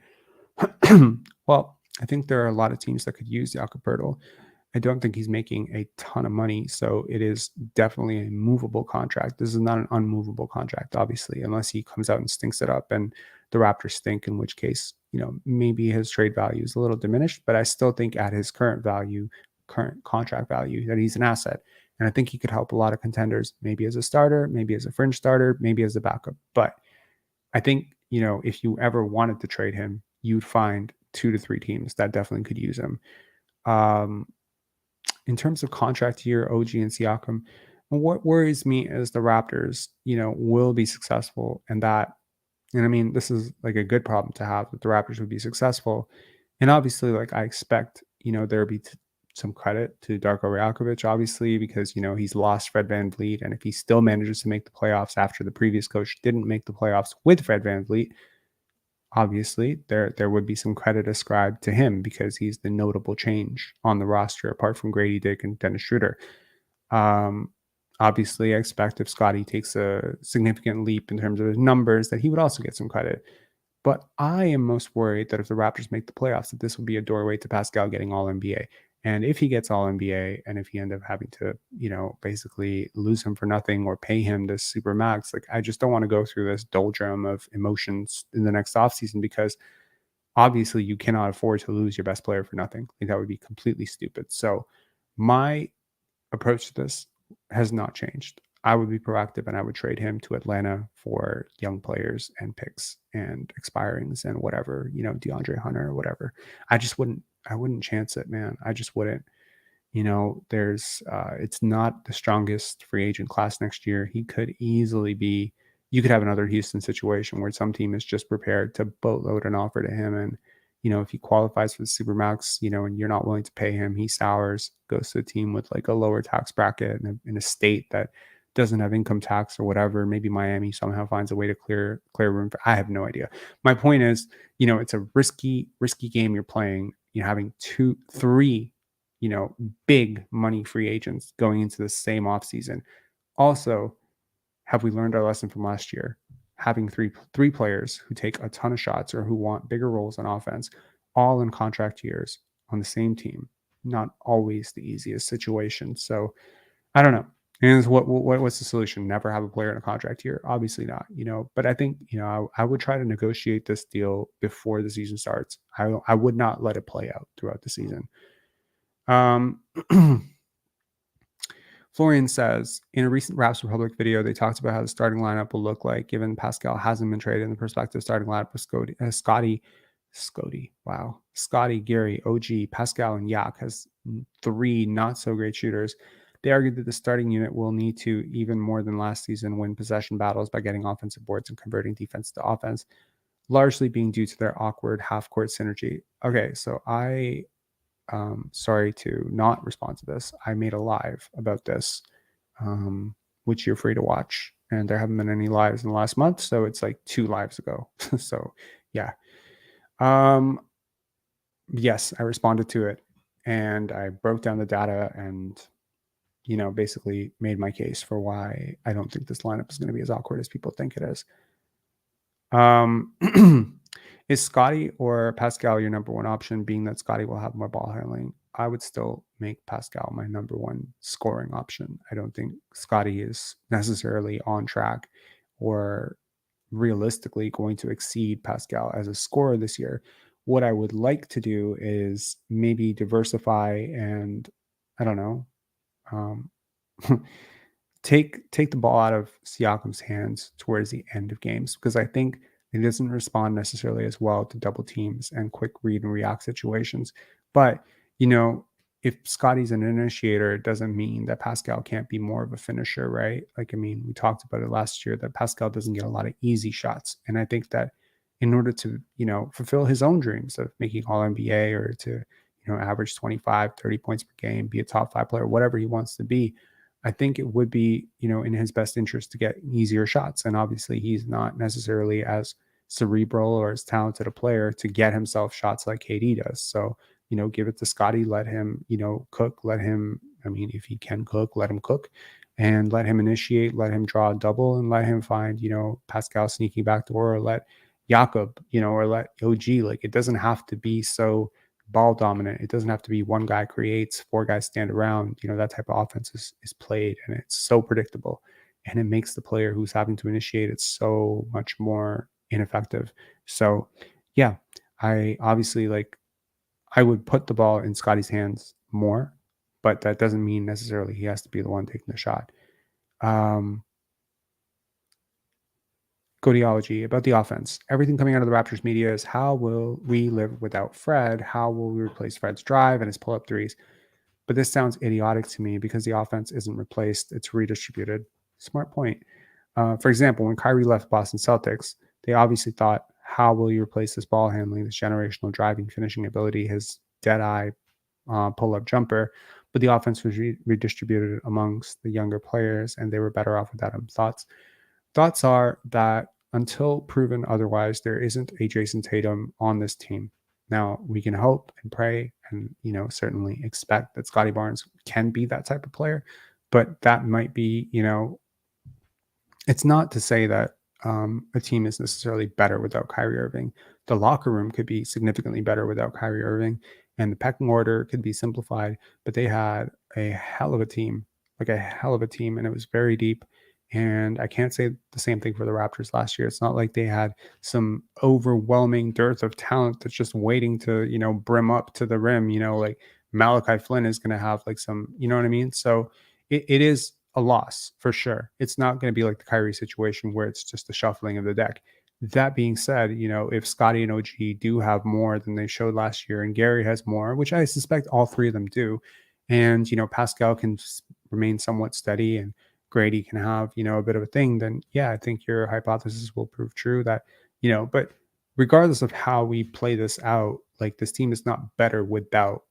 Well, I think there are a lot of teams that could use Jakob Poeltl. I don't think he's making a ton of money, so it is definitely a movable contract. This is not an unmovable contract, obviously, unless he comes out and stinks it up and the Raptors stink, in which case, maybe his trade value is a little diminished, but I still think at his current contract value, that he's an asset. And I think he could help a lot of contenders, maybe as a starter, maybe as a fringe starter, maybe as a backup. But I think, if you ever wanted to trade him, you'd find 2 to 3 teams that definitely could use him. In terms of contract year, OG and Siakam, what worries me is the Raptors, will be successful and I mean, this is like a good problem to have, that the Raptors would be successful. And obviously, like I expect, there be some credit to Darko Rajakovic, obviously, because, he's lost Fred VanVleet. And if he still manages to make the playoffs after the previous coach didn't make the playoffs with Fred VanVleet, obviously there would be some credit ascribed to him because he's the notable change on the roster apart from Grady Dick and Dennis Schroder. Obviously I expect if Scottie takes a significant leap in terms of his numbers that he would also get some credit. But I am most worried that if the Raptors make the playoffs, that this will be a doorway to Pascal getting all NBA. And if he gets all NBA and if he end up having to, basically lose him for nothing or pay him this super max, like I just don't want to go through this doldrum of emotions in the next offseason because obviously you cannot afford to lose your best player for nothing. Like that would be completely stupid. So my approach to this has not changed. I would be proactive and I would trade him to Atlanta for young players and picks and expirings and whatever, DeAndre Hunter or whatever. I wouldn't chance it, man. I just wouldn't. It's not the strongest free agent class next year. He could easily be, you could have another Houston situation where some team is just prepared to boatload an offer to him. And, if he qualifies for the Supermax, and you're not willing to pay him, he sours, goes to a team with like a lower tax bracket in a state that doesn't have income tax or whatever. Maybe Miami somehow finds a way to clear room. I have no idea. My point is, it's a risky game you're playing, having 2, 3, big money free agents going into the same offseason. Also, have we learned our lesson from last year? Having three players who take a ton of shots or who want bigger roles on offense, all in contract years on the same team, not always the easiest situation. So I don't know. And what's the solution? Never have a player in a contract year? Obviously not, but I think, I would try to negotiate this deal before the season starts. I would not let it play out throughout the season. Florian says, in a recent Raps Republic video, they talked about how the starting lineup will look like given Pascal hasn't been traded in the prospective starting lineup with Scotty, Gary, OG, Pascal, and Yak has 3 not so great shooters. They argued that the starting unit will need to, even more than last season, win possession battles by getting offensive boards and converting defense to offense, largely being due to their awkward half-court synergy. Okay, so sorry to not respond to this. I made a live about this, which you're free to watch. And there haven't been any lives in the last month. So it's like 2 lives ago. So yeah. Yes, I responded to it and I broke down the data and basically made my case for why I don't think this lineup is going to be as awkward as people think it is. Is Scottie or Pascal your number one option, being that Scottie will have more ball handling? I would still make Pascal my number one scoring option. I don't think Scottie is necessarily on track or realistically going to exceed Pascal as a scorer this year. What I would like to do is maybe diversify and I don't know, um, take the ball out of Siakam's hands towards the end of games, because I think he doesn't respond necessarily as well to double teams and quick read and react situations. But if Scotty's an initiator, it doesn't mean that Pascal can't be more of a finisher, right? Like, I mean, we talked about it last year that Pascal doesn't get a lot of easy shots. And I think that in order to, fulfill his own dreams of making all NBA or to, average 25, 30 points per game, be a top 5 player, whatever he wants to be, I think it would be, in his best interest to get easier shots. And obviously he's not necessarily as cerebral or as talented a player to get himself shots like KD does. So, give it to Scotty, let him, cook, let him, I mean, if he can cook, let him cook and let him initiate, let him draw a double and let him find, Pascal sneaking back door, or let Jakob, or let OG. Like, it doesn't have to be so ball dominant. It doesn't have to be one guy creates, 4 guys stand around. That type of offense is played, and it's so predictable, and it makes the player who's having to initiate it so much more ineffective. So yeah, I obviously I would put the ball in Scotty's hands more, but that doesn't mean necessarily he has to be the one taking the shot. Codeology about the offense. Everything coming out of the Raptors media is, how will we live without Fred? How will we replace Fred's drive and his pull-up threes? But this sounds idiotic to me because the offense isn't replaced, it's redistributed. Smart point. For example, when Kyrie left Boston Celtics, they obviously thought, how will you replace this ball handling, this generational driving, finishing ability, his dead-eye pull-up jumper? But the offense was redistributed amongst the younger players, and they were better off without him. Thoughts are that until proven otherwise, there isn't a Jason Tatum on this team. Now, we can hope and pray and, certainly expect that Scotty Barnes can be that type of player, but that might be, it's not to say that a team is necessarily better without Kyrie Irving. The locker room could be significantly better without Kyrie Irving, and the pecking order could be simplified, but they had a hell of a team, and it was very deep. And I can't say the same thing for the Raptors last year. It's not like they had some overwhelming dearth of talent that's just waiting to, brim up to the rim. Like Malachi Flynn is going to have like some, you know what I mean? So it is a loss for sure. It's not going to be like the Kyrie situation where it's just the shuffling of the deck. That being said, if Scotty and OG do have more than they showed last year, and Gary has more, which I suspect all three of them do, and Pascal can remain somewhat steady, and Grady can have a bit of a thing, then yeah, I think your hypothesis will prove true. That but regardless of how we play this out, like, this team is not better without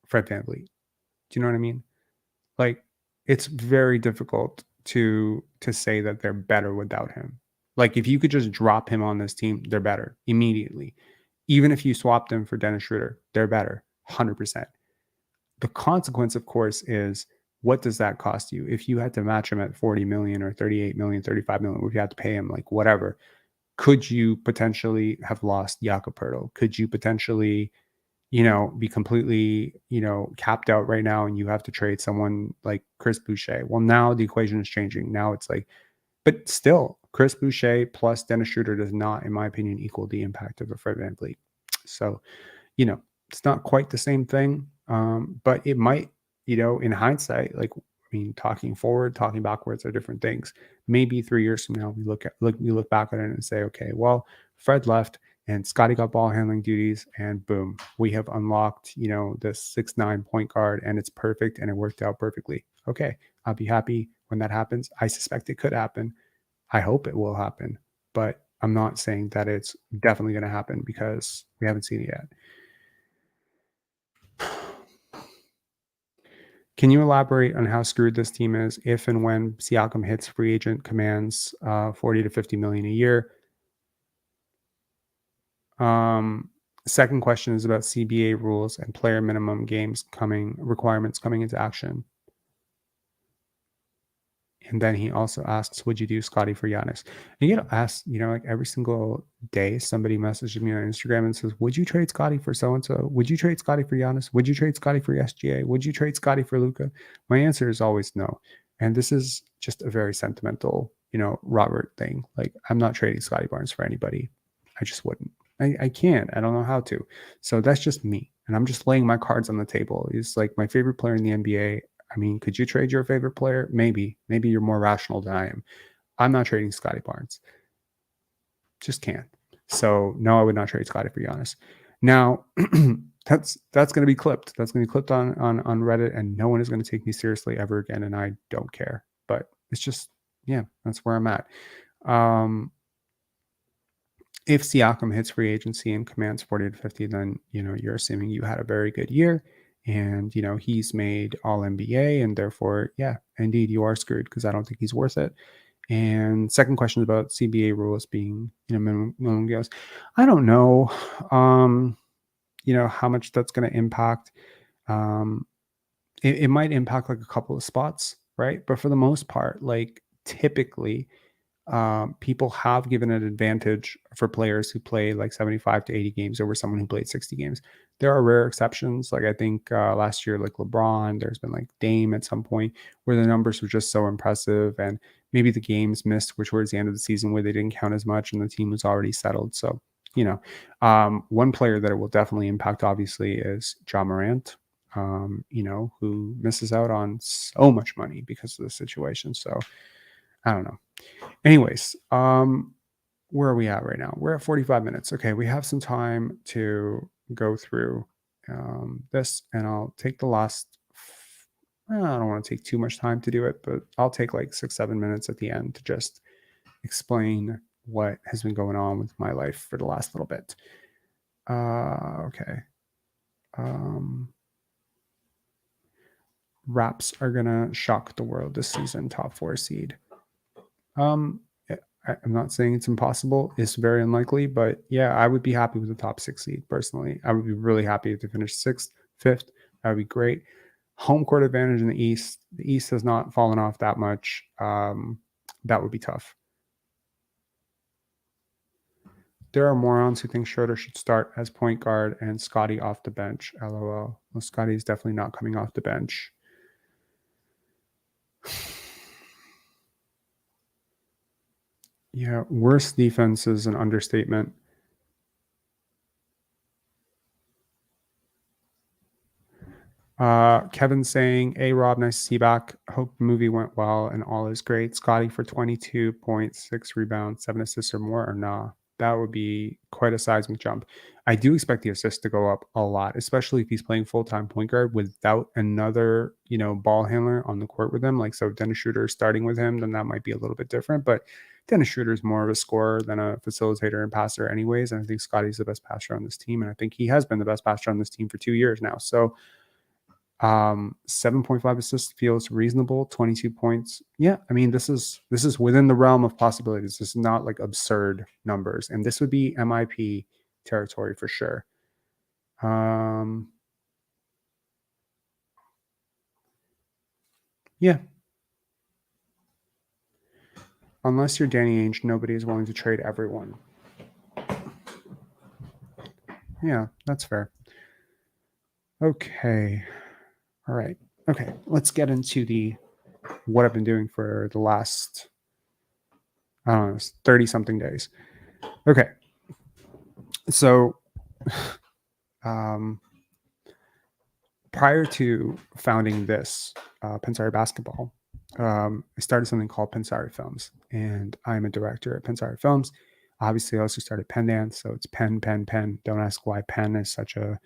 Fred VanVleet. Do you know what I mean? Like, it's very difficult to say that they're better without him. Like, if you could just drop him on this team, they're better immediately. Even if you swapped them for Dennis Schroder, they're better 100%. The consequence, of course, is, what does that cost you? If you had to match him at 40 million or 38 million, 35 million, if you had to pay him like whatever, could you potentially have lost Jakob Poeltl? Could you potentially be completely, capped out right now, and you have to trade someone like Chris Boucher? Well, now the equation is changing. Now it's like, but still, Chris Boucher plus Dennis Schroder does not, in my opinion, equal the impact of a Fred VanVleet. So, it's not quite the same thing, but it might, in hindsight, like, I mean, talking forward, talking backwards are different things. Maybe 3 years from now, we look back at it and say, okay, well, Fred left and Scotty got ball handling duties, and boom, we have unlocked, this 6'9" point guard, and it's perfect, and it worked out perfectly. Okay, I'll be happy when that happens. I suspect it could happen. I hope it will happen, but I'm not saying that it's definitely going to happen because we haven't seen it yet. Can you elaborate on how screwed this team is if and when Siakam hits free agent commands 40 to 50 million a year? Second question is about CBA rules and player minimum games requirements coming into action. And then he also asks, would you do Scotty for Giannis? And you get asked, like every single day, somebody messages me on Instagram and says, would you trade Scotty for so and so? Would you trade Scotty for Giannis? Would you trade Scotty for SGA? Would you trade Scotty for Luca? My answer is always no. And this is just a very sentimental, Robert thing. Like, I'm not trading Scotty Barnes for anybody. I just wouldn't. I can't. I don't know how to. So that's just me. And I'm just laying my cards on the table. He's like my favorite player in the NBA. I mean, could you trade your favorite player? Maybe. Maybe you're more rational than I am. I'm not trading Scotty Barnes. Just can't. So no, I would not trade Scotty for Giannis. Now, that's going to be clipped. That's going to be clipped on Reddit, and no one is going to take me seriously ever again, and I don't care. But it's just, yeah, that's where I'm at. If Siakam hits free agency and commands 40 to 50, then, you're assuming you had a very good year. And, he's made all NBA, and therefore, yeah, indeed, you are screwed because I don't think he's worth it. And second question is about CBA rules being, minimum goes. I don't know, how much that's going to impact. It might impact like a couple of spots, right? But for the most part, like typically, people have given an advantage for players who play like 75 to 80 games over someone who played 60 games. There are rare exceptions. Like I think last year, like LeBron, there's been like Dame at some point where the numbers were just so impressive. And maybe the games missed, which towards the end of the season where they didn't count as much and the team was already settled. So, one player that it will definitely impact, obviously, is Ja Morant, who misses out on so much money because of the situation. So I don't know. Anyways, where are we at right now? We're at 45 minutes. Okay, we have some time to go through this, and I'll take the last. I don't want to take too much time to do it, but I'll take like 6-7 minutes at the end to just explain what has been going on with my life for the last little bit. Okay. Raps are gonna shock the world this season, top 4 seed. I'm not saying it's impossible. It's very unlikely, but yeah, I would be happy with the top 6 seed personally. I would be really happy to finish 6th, 5th. That would be great. Home court advantage in the East. The East has not fallen off that much. That would be tough. There are morons who think Schroder should start as point guard and Scottie off the bench. LOL. Well, Scottie is definitely not coming off the bench. Yeah, worst defense is an understatement. Kevin saying, "Hey Rob, nice to see you back. Hope the movie went well and all is great. Scottie for 22.6 rebounds, 7 assists or more, or nah? That would be quite a seismic jump. I do expect the assists to go up a lot, especially if he's playing full-time point guard without another, ball handler on the court with him. Like, so Dennis Schroder starting with him, then that might be a little bit different. But Dennis Schroder is more of a scorer than a facilitator and passer anyways. And I think Scottie's the best passer on this team. And I think he has been the best passer on this team for 2 years now. So 7.5 assists feels reasonable. 22 points. Yeah, I mean, this is within the realm of possibilities. This is not like absurd numbers, and this would be MIP territory for sure. Yeah. Unless you're Danny Ainge, nobody is willing to trade everyone. Yeah, that's fair. Okay. All right. Okay, let's get into what I've been doing for the last, I don't know, 30 something days. Okay. So, prior to founding this Pensare Basketball, I started something called Pensare Films, and I'm a director at Pensare Films. Obviously, I also started Pen Dance, so it's pen, pen, pen. Don't ask why pen is such a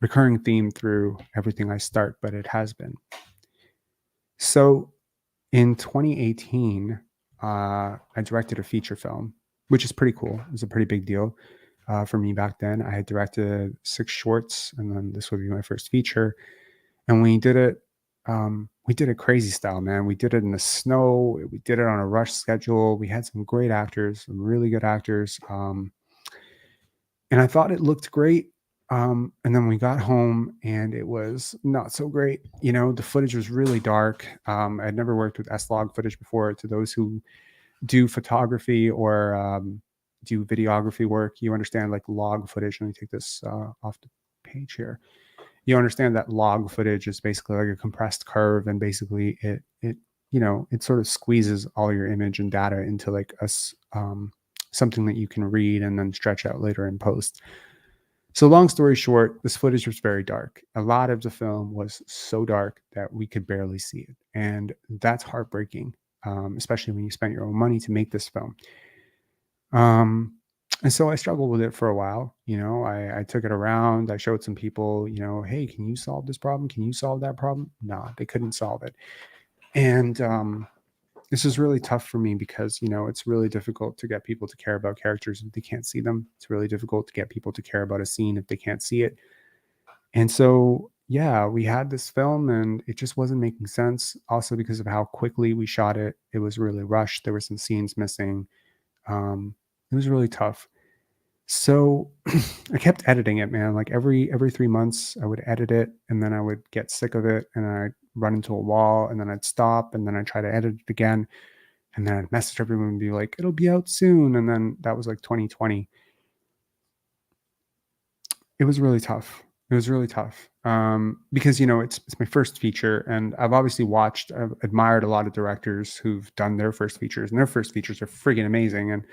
recurring theme through everything I start, but it has been. So in 2018, I directed a feature film, which is pretty cool. It was a pretty big deal for me back then. I had directed 6 shorts, and then this would be my first feature. And we did it crazy style, man. We did it in the snow. We did it on a rush schedule. We had some great actors, some really good actors. And I thought it looked great. And then we got home and it was not so great. The footage was really dark. I'd never worked with S-Log footage before. To those who do photography or do videography work, you understand like log footage. Let me take this off the page here. You understand that log footage is basically like a compressed curve, and basically it sort of squeezes all your image and data into like something that you can read and then stretch out later in post. So long story short, this footage was very dark. A lot of the film was so dark that we could barely see it, and that's heartbreaking, especially when you spent your own money to make this film. Um, and so I struggled with it for a while. I took it around. I showed some people, hey, can you solve this problem? Can you solve that problem? No, they couldn't solve it. And this is really tough for me because, it's really difficult to get people to care about characters if they can't see them. It's really difficult to get people to care about a scene if they can't see it. And so, yeah, we had this film and it just wasn't making sense. Also, because of how quickly we shot it, it was really rushed. There were some scenes missing. It was really tough. So I kept editing it, man. Like every 3 months, I would edit it, and then I would get sick of it, and I'd run into a wall, and then I'd stop, and then I'd try to edit it again, and then I'd message everyone and be like, "It'll be out soon." And then that was like 2020. It was really tough. It was really tough because it's my first feature, and I've admired a lot of directors who've done their first features, and their first features are friggin' amazing. And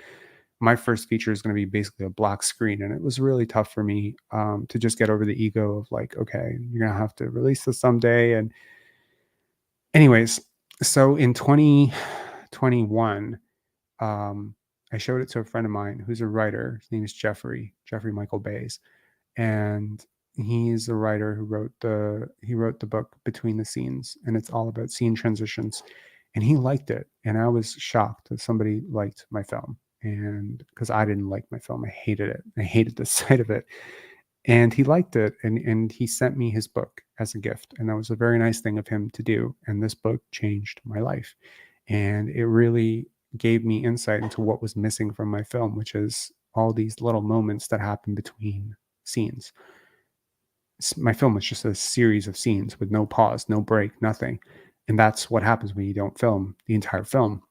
my first feature is going to be basically a black screen, and it was really tough for me to just get over the ego of like, okay, you're gonna have to release this someday. And anyways, so in 2021, I showed it to a friend of mine who's a writer. His name is Jeffrey Michael Bays, and he's a writer who wrote the book Between the Scenes, and it's all about scene transitions. And he liked it, and I was shocked that somebody liked my film. And because I didn't like my film, I hated it. I hated the sight of it. And he liked it, and he sent me his book as a gift, and that was a very nice thing of him to do. And this book changed my life, and it really gave me insight into what was missing from my film, which is all these little moments that happen between scenes. My film was just a series of scenes with no pause, no break, nothing. And that's what happens when you don't film the entire film.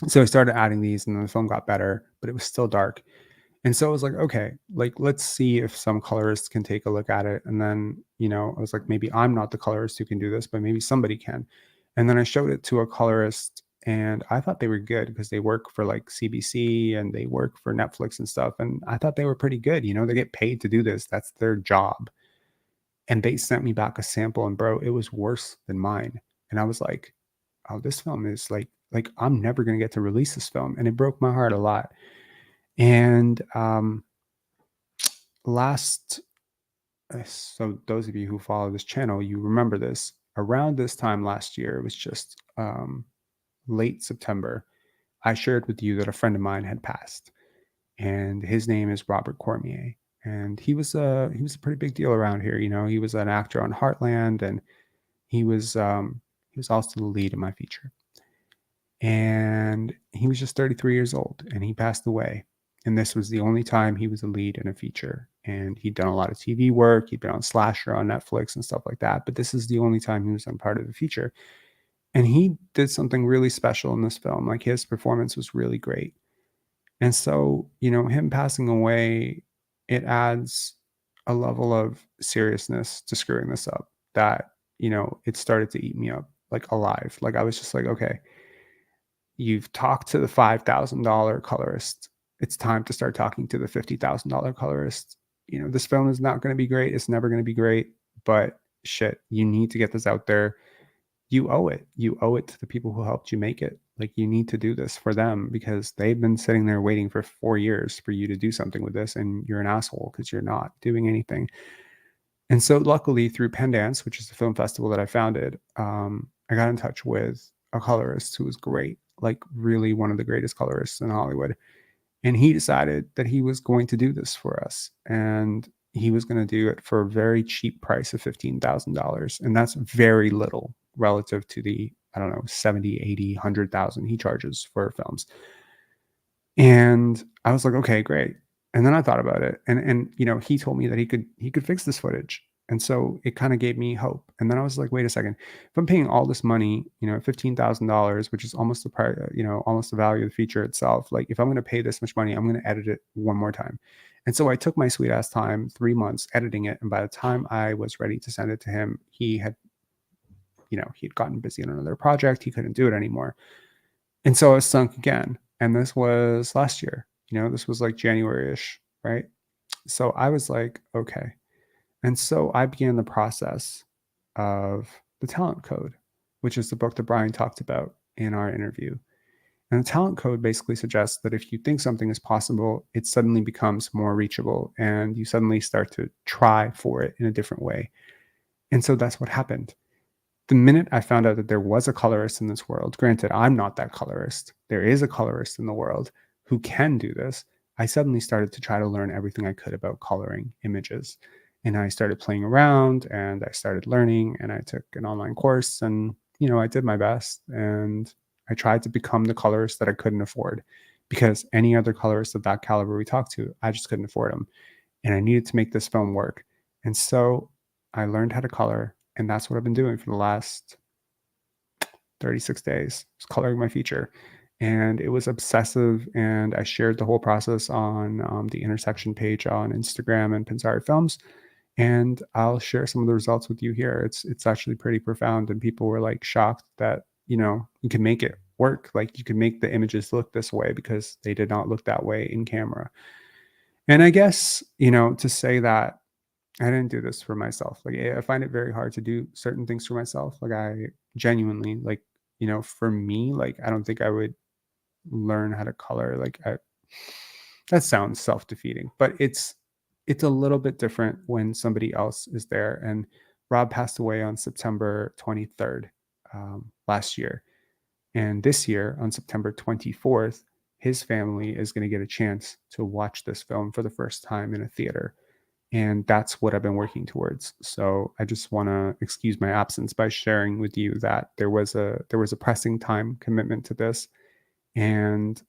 So I started adding these, and then the film got better, but it was still dark. And so I was like, okay, like let's see if some colorists can take a look at it. And then, I was like, maybe I'm not the colorist who can do this, but maybe somebody can. And then I showed it to a colorist, and I thought they were good because they work for like CBC and they work for Netflix and stuff. And I thought they were pretty good. They get paid to do this. That's their job. And they sent me back a sample, and bro, it was worse than mine. And I was like, oh, this film is like I'm never going to get to release this film. And it broke my heart a lot. And last so those of you who follow this channel, you remember this. Around this time last year, it was just late September, I shared with you that a friend of mine had passed, and his name is Robert Cormier. And he was a pretty big deal around here. He was an actor on Heartland, and he was also the lead in my feature. And he was just 33 years old, and he passed away. And this was the only time he was a lead in a feature. And he'd done a lot of TV work. He'd been on Slasher on Netflix and stuff like that. But this is the only time he was on part of the feature. And he did something really special in this film. Like, his performance was really great. And so, him passing away, it adds a level of seriousness to screwing this up that, it started to eat me up like alive. Like, I was just like, okay, you've talked to the $5,000 colorist. It's time to start talking to the $50,000 colorist. This film is not going to be great. It's never going to be great, but shit, you need to get this out there. You owe it. You owe it to the people who helped you make it. Like, you need to do this for them because they've been sitting there waiting for 4 years for you to do something with this, and you're an asshole because you're not doing anything. And so luckily, through Pendance, which is the film festival that I founded, I got in touch with a colorist who was great, like really one of the greatest colorists in Hollywood. And he decided that he was going to do this for us. And he was going to do it for a very cheap price of $15,000. And that's very little relative to the, I don't know, 70, 80, 100,000 he charges for films. And I was like, okay, great. And then I thought about it, and he told me that he could fix this footage, and so it kind of gave me hope. And then I was like, wait a second, if I'm paying all this money, $15,000, which is almost the price, almost the value of the feature itself. Like, if I'm going to pay this much money, I'm going to edit it one more time. And so I took my sweet ass time, 3 months editing it, and by the time I was ready to send it to him, he'd gotten busy on another project. He couldn't do it anymore, and so I was sunk again. And this was last year. This was like January-ish, right? So I was like, okay. And so I began the process of the talent code, which is the book that Brian talked about in our interview. And the talent code basically suggests that if you think something is possible, it suddenly becomes more reachable and you suddenly start to try for it in a different way. And so that's what happened. The minute I found out that there was a colorist in this world, granted, I'm not that colorist, there is a colorist in the world who can do this, I suddenly started to try to learn everything I could about coloring images. And I started playing around and I started learning and I took an online course and, I did my best and I tried to become the colorist that I couldn't afford because any other colorist of that caliber we talked to, I just couldn't afford them. And I needed to make this film work. And so I learned how to color, and that's what I've been doing for the last 36 days, is coloring my feature. And it was obsessive, and I shared the whole process on the intersection page on Instagram and Pensare Films. And I'll share some of the results with you here. It's actually pretty profound, and people were like shocked that you can make it work. Like, you can make the images look this way because they did not look that way in camera. And I guess to say that I didn't do this for myself. Like, I find it very hard to do certain things for myself. Like, I genuinely, like, for me, like, I don't think I would learn how to color. Like, that sounds self-defeating, but it's a little bit different when somebody else is there. And Rob passed away on September 23rd last year. And this year, on September 24th, his family is going to get a chance to watch this film for the first time in a theater. And that's what I've been working towards. So I just want to excuse my absence by sharing with you that there was a pressing time commitment to this. And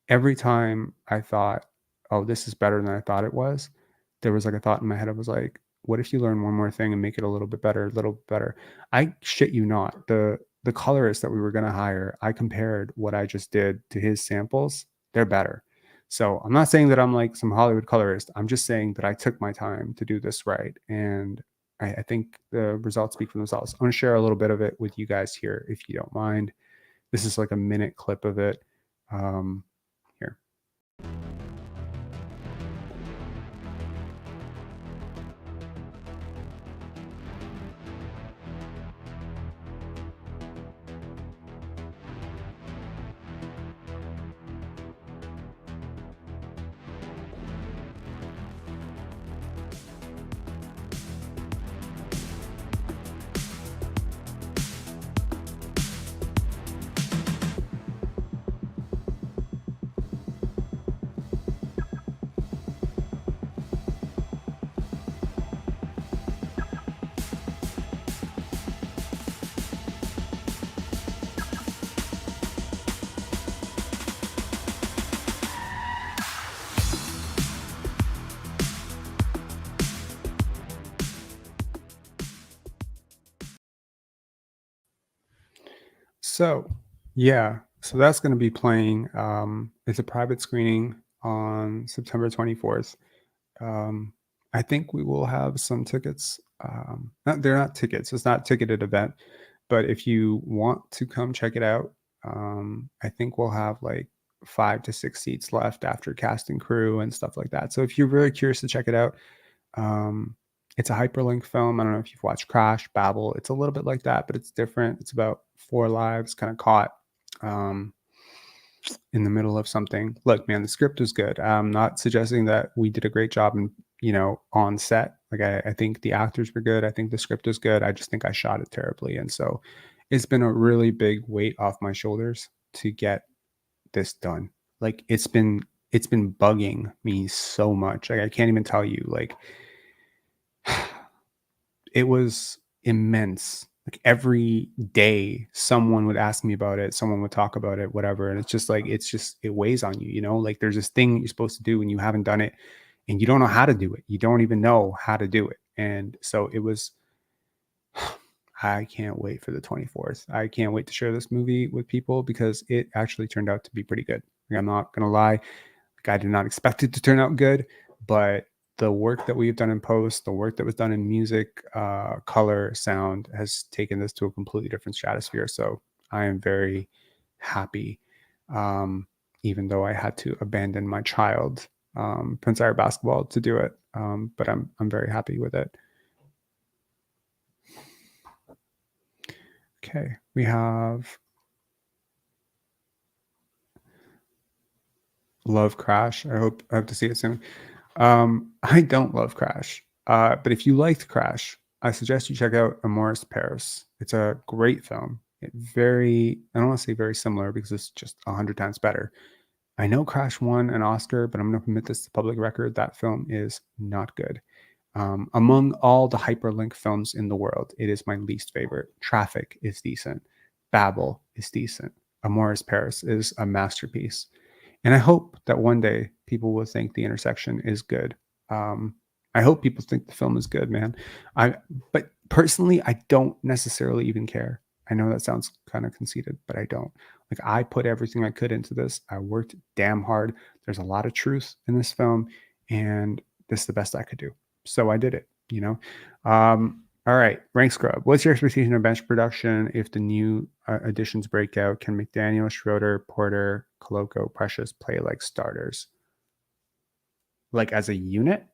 every time I thought, oh, this is better than I thought it was, there was like a thought in my head. I was like, what if you learn one more thing and make it a little bit better, a little bit better? I shit you not. The colorist that we were going to hire, I compared what I just did to his samples. They're better. So I'm not saying that I'm like some Hollywood colorist. I'm just saying that I took my time to do this right. And I think the results speak for themselves. I'm going to share a little bit of it with you guys here, if you don't mind. This is like a minute clip of it. Here. So, yeah, so that's going to be playing. It's a private screening on September 24th. Um, I think we will have some tickets. They're not tickets. It's not a ticketed event, but if you want to come check it out, I think we'll have like 5 to 6 seats left after cast and crew and stuff like that. So if you're really curious to check it out, um, it's a hyperlink film. I don't know if you've watched Crash, Babel. It's a little bit like that, but it's different. It's about 4 lives kind of caught um, in the middle of something. Look, man, the script was good. I'm not suggesting that we did a great job on set. Like, I think the actors were good. I think the script was good. I just think I shot it terribly. And so it's been a really big weight off my shoulders to get this done. Like, it's been bugging me so much. Like, I can't even tell you. Like, it was immense like every day someone would ask me about it, someone would talk about it, whatever. And it's just like, it weighs on you, like there's this thing you're supposed to do and you haven't done it and you don't know how to do it. You don't even know how to do it. And so it was, I can't wait for the 24th. I can't wait to share this movie with people because it actually turned out to be pretty good. Like, I'm not going to lie. Like, I did not expect it to turn out good, but the work that we've done in post, the work that was done in music, color, sound has taken this to a completely different stratosphere. So I am very happy, even though I had to abandon my child, Pensare Basketball, to do it. But I'm very happy with it. Okay, we have Love Crash. I hope to see it soon. I don't love Crash, but if you liked Crash, I suggest you check out Amoris Paris. It's a great film. I don't want to say very similar because it's just 100 times better. I know Crash won an Oscar, but I'm going to permit this to public record. That film is not good. Among all the hyperlink films in the world, it is my least favorite. Traffic is decent. Babel is decent. Amoris Paris is a masterpiece. And I hope that one day people will think The Intersection is good. I hope people think the film is good, man. But personally, I don't necessarily even care. I know that sounds kind of conceited, but I don't. Like, I put everything I could into this. I worked damn hard. There's a lot of truth in this film, and this is the best I could do. So I did it. All right, Rank Scrub. What's your expectation of bench production if the new additions break out? Can McDaniel, Schroder, Porter, Koloko, Precious play like starters? Like as a unit?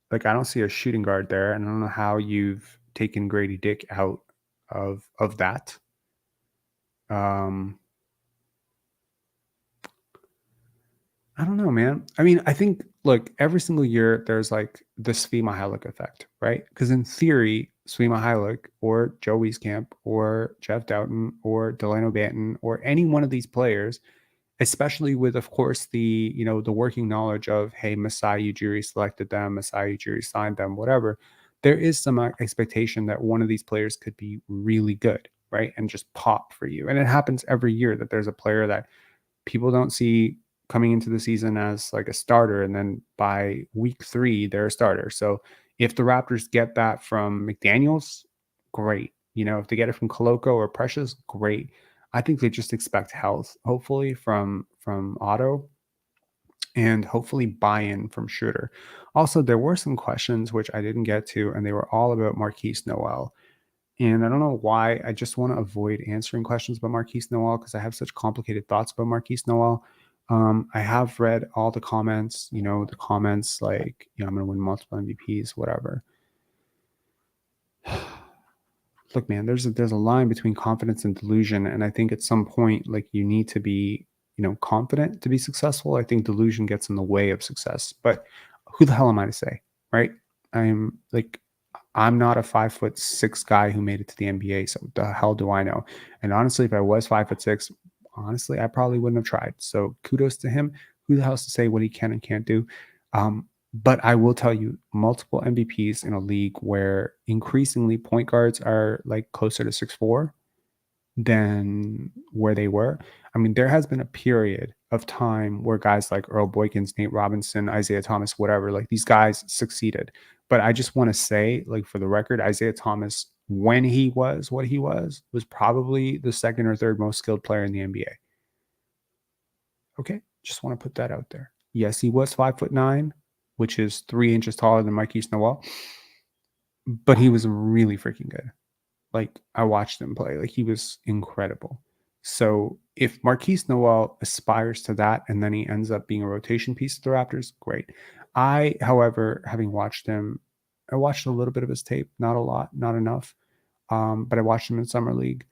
Like, I don't see a shooting guard there, and I don't know how you've taken Grady Dick out of that. I don't know, man. I mean, I think, look, every single year there's like the Svi Mihalik effect, right? Because in theory, Svi Mihalik or Joe Wieskamp or Jeff Doughton or Delano Banton or any one of these players, especially with, of course, the working knowledge of, hey, Masai Ujiri selected them, Masai Ujiri signed them, whatever. There is some expectation that one of these players could be really good, right? And just pop for you. And it happens every year that there's a player that people don't see coming into the season as like a starter, and then by week 3 they're a starter. So if the Raptors get that from McDaniels, great. If they get it from Koloko or Precious, great. I think they just expect health, hopefully from Otto, and hopefully buy-in from Schroder. Also, there were some questions which I didn't get to, and they were all about Marquise Noel. And I don't know why. I just want to avoid answering questions about Marquise Noel because I have such complicated thoughts about Marquise Noel. I have read all the comments, the comments like, I'm going to win multiple MVPs, whatever. Look, man, there's a line between confidence and delusion. And I think at some point, like, you need to be, confident to be successful. I think delusion gets in the way of success. But who the hell am I to say, right? I'm not a 5'6" guy who made it to the NBA. So the hell do I know? And honestly, if I was 5'6", honestly, I probably wouldn't have tried. So kudos to him. Who the hell's to say what he can and can't do? But I will tell you, multiple MVPs in a league where increasingly point guards are like closer to 6'4" than where they were. I mean, there has been a period of time where guys like Earl Boykins, Nate Robinson, Isaiah Thomas, whatever, like these guys succeeded. But I just want to say, like, for the record, Isaiah Thomas, when he was what he was probably the second or third most skilled player in the NBA. Okay, just want to put that out there. Yes, he was 5'9", which is 3 inches taller than Marquise Noel, but he was really freaking good. Like, I watched him play. Like, he was incredible. So if Marquise Noel aspires to that and then he ends up being a rotation piece to the Raptors, great. I, however, having watched him, I watched a little bit of his tape, not a lot, not enough. But I watched him in Summer League.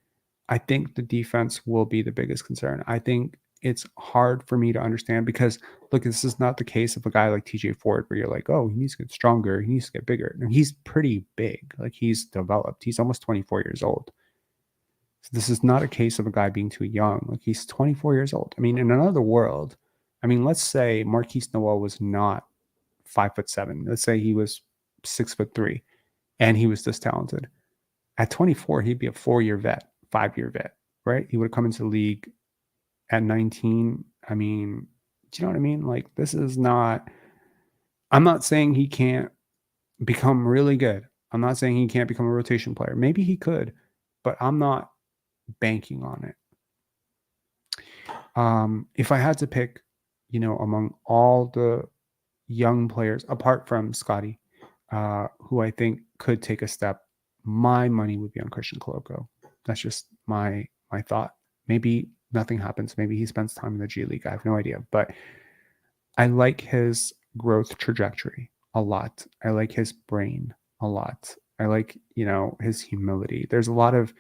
I think the defense will be the biggest concern. I think it's hard for me to understand because, look, this is not the case of a guy like TJ Ford where you're like, oh, he needs to get stronger. He needs to get bigger. No, he's pretty big. Like, he's developed. He's almost 24 years old. So this is not a case of a guy being too young. Like, he's 24 years old. I mean, in another world, let's say Marquise Noel was not 5'7". Let's say he was 6'3" and he was this talented. At 24, he'd be a 4-year vet, 5-year vet, right? He would have come into the league at 19. I mean, do you know what I mean? Like, this is not, I'm not saying he can't become really good. I'm not saying he can't become a rotation player. Maybe he could, but I'm not banking on it. If I had to pick, among all the young players, apart from Scottie, who I think could take a step, my money would be on Christian Koloko. That's just my thought. Maybe nothing happens. Maybe he spends time in the G League. I have no idea. But I like his growth trajectory a lot. I like his brain a lot. I like, his humility. There's a lot of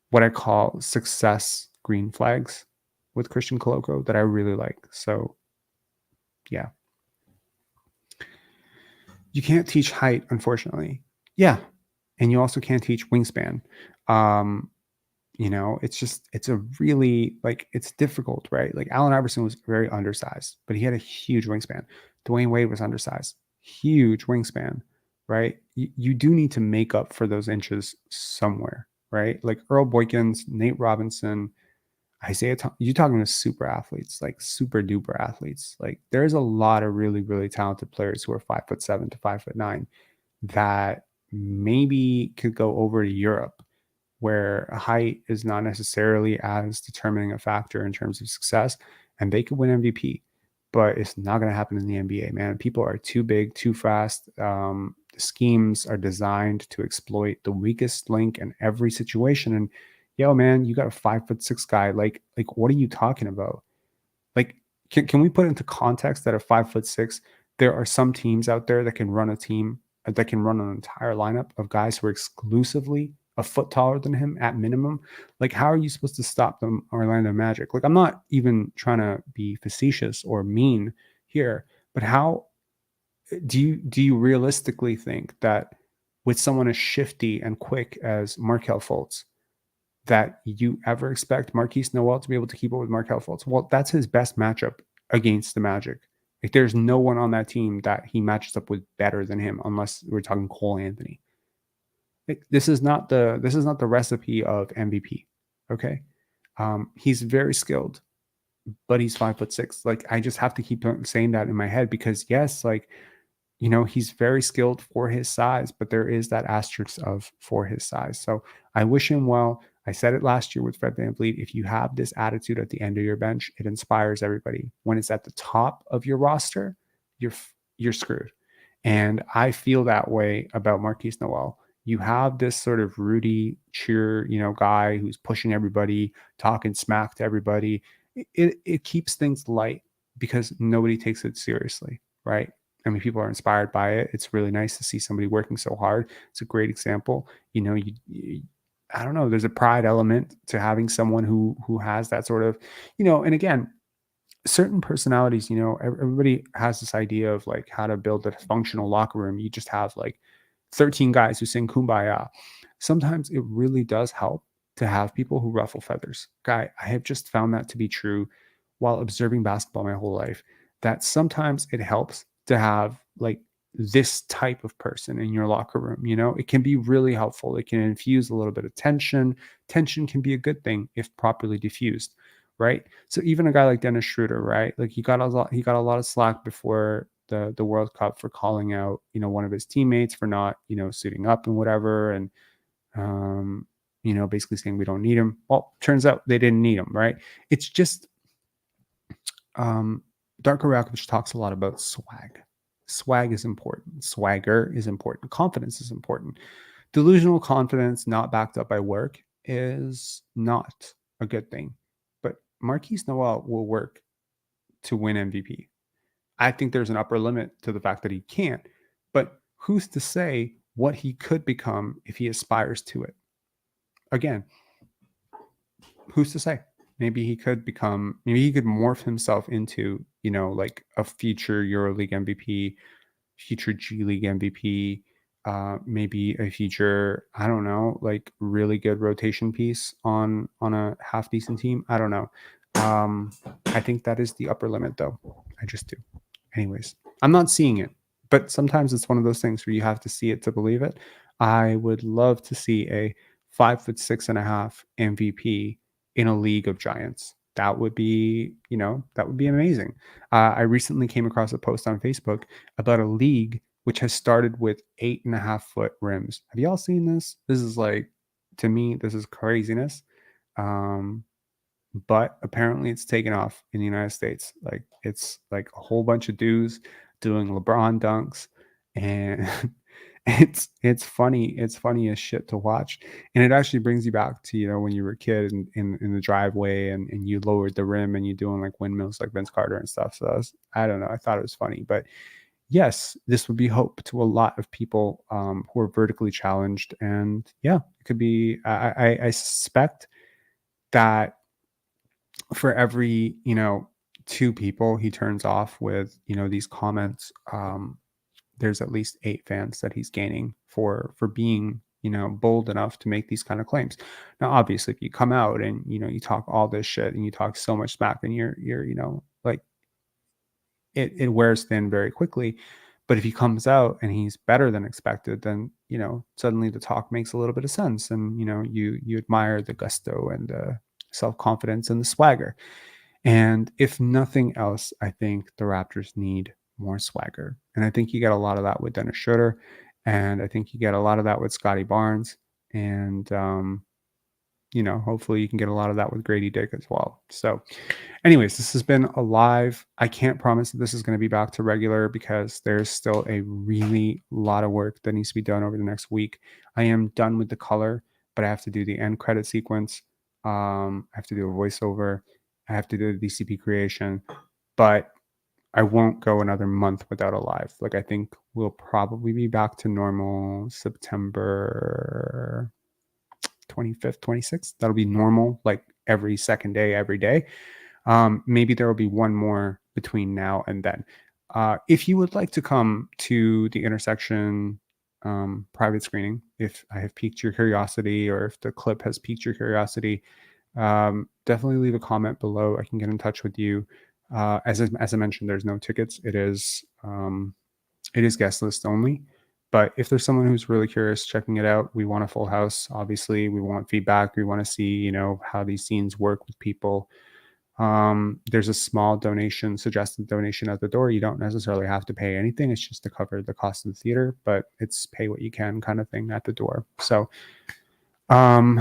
what I call success green flags with Christian Koloko that I really like. So, yeah. You can't teach height, unfortunately. Yeah. And you also can't teach wingspan. It's a really, like, it's difficult, right? Like, Allen Iverson was very undersized, but he had a huge wingspan. Dwayne Wade was undersized, huge wingspan, right? You do need to make up for those inches somewhere, right? Like Earl Boykins, Nate Robinson, Isaiah, you're talking to super athletes, like super duper athletes. Like, there's a lot of really, really talented players who are 5'7" to 5'9" that maybe could go over to Europe, where height is not necessarily as determining a factor in terms of success, and they could win MVP. But it's not going to happen in the NBA, man. People are too big, too fast. The schemes are designed to exploit the weakest link in every situation. And yo, man, you got a 5'6" guy. Like, what are you talking about? Like, can we put into context that at 5'6", there are some teams out there that can run a team that can run an entire lineup of guys who are exclusively a foot taller than him at minimum. Like, how are you supposed to stop them, Orlando Magic? Like, I'm not even trying to be facetious or mean here, but how do you realistically think that with someone as shifty and quick as Markelle Fultz, that you ever expect Marquise Noel to be able to keep up with Markelle Fultz? Well, that's his best matchup against the Magic. Like, there's no one on that team that he matches up with better than him, unless we're talking Cole Anthony. Like, this is not the recipe of MVP. Okay, he's very skilled, but he's 5'6". Like, I just have to keep saying that in my head, because yes, like, he's very skilled for his size, but there is that asterisk of for his size. So I wish him well. I said it last year with Fred VanVleet. If you have this attitude at the end of your bench, it inspires everybody. When it's at the top of your roster, you're screwed. And I feel that way about Marquise Noel. You have this sort of Rudy cheer, guy who's pushing everybody, talking smack to everybody. It keeps things light because nobody takes it seriously, right? I mean, people are inspired by it. It's really nice to see somebody working so hard. It's a great example. I don't know. There's a pride element to having someone who has that sort of, and again, certain personalities, everybody has this idea of like how to build a functional locker room. You just have like 13 guys who sing Kumbaya. Sometimes it really does help to have people who ruffle feathers. Guy, I have just found that to be true while observing basketball my whole life, that sometimes it helps to have like this type of person in your locker room. It can be really helpful. It can infuse a little bit of tension. Tension can be a good thing if properly diffused, right? So even a guy like Dennis Schroder, right? Like, he got a lot of slack before the World Cup for calling out, one of his teammates for not, suiting up and whatever. And, basically saying we don't need him. Well, turns out they didn't need him, right? It's just, Darko Rakovic talks a lot about swag. Swag is important. Swagger is important. Confidence is important. Delusional confidence not backed up by work is not a good thing. But Marquise Noel will work to win MVP. I think there's an upper limit to the fact that he can't. But who's to say what he could become if he aspires to it? Again, who's to say? Maybe he could morph himself into, like a future EuroLeague MVP, future G League MVP, maybe a future, I don't know, like really good rotation piece on a half decent team. I don't know. I think that is the upper limit, though. I just do. Anyways, I'm not seeing it, but sometimes it's one of those things where you have to see it to believe it. I would love to see a 5'6.5" MVP in a league of giants. That would be, that would be amazing. I recently came across a post on Facebook about a league which has started with 8.5 foot rims. Have y'all seen this? This is like, to me, this is craziness. Um, but apparently it's taken off in the United States. Like it's like a whole bunch of dudes doing LeBron dunks, and it's funny. It's funny as shit to watch, and it actually brings you back to when you were a kid in the driveway and you lowered the rim and you doing like windmills like Vince Carter and stuff. So I don't know. I thought it was funny, but yes, this would be hope to a lot of people who are vertically challenged, and yeah, it could be. I suspect that for every two people he turns off with these comments, there's at least 8 fans that he's gaining for being bold enough to make these kind of claims. Now obviously if you come out and you talk all this shit and you talk so much smack, and you're like it wears thin very quickly. But if he comes out and he's better than expected, then suddenly the talk makes a little bit of sense, and you admire the gusto and the self-confidence and the swagger. And if nothing else, I think the Raptors need more swagger. And I think you get a lot of that with Dennis Schroder. And I think you get a lot of that with Scotty Barnes. And, hopefully you can get a lot of that with Grady Dick as well. So, anyways, this has been a live. I can't promise that this is going to be back to regular because there's still a really lot of work that needs to be done over the next week. I am done with the color, but I have to do the end credit sequence. I have to do a voiceover. I have to do the DCP creation, but I won't go another month without a live. Like I think we'll probably be back to normal September 25th, 26th. That'll be normal, like every second day, every day. Maybe there will be one more between now and then. If you would like to come to the intersection private screening, if I have piqued your curiosity or if the clip has piqued your curiosity, definitely leave a comment below. I can get in touch with you. As I mentioned, there's no tickets. It is guest list only. But if there's someone who's really curious checking it out, we want a full house. Obviously, we want feedback. We want to see, how these scenes work with people. There's a small suggested donation at the door. You don't necessarily have to pay anything. It's just to cover the cost of the theater, but it's pay what you can kind of thing at the door. So, who's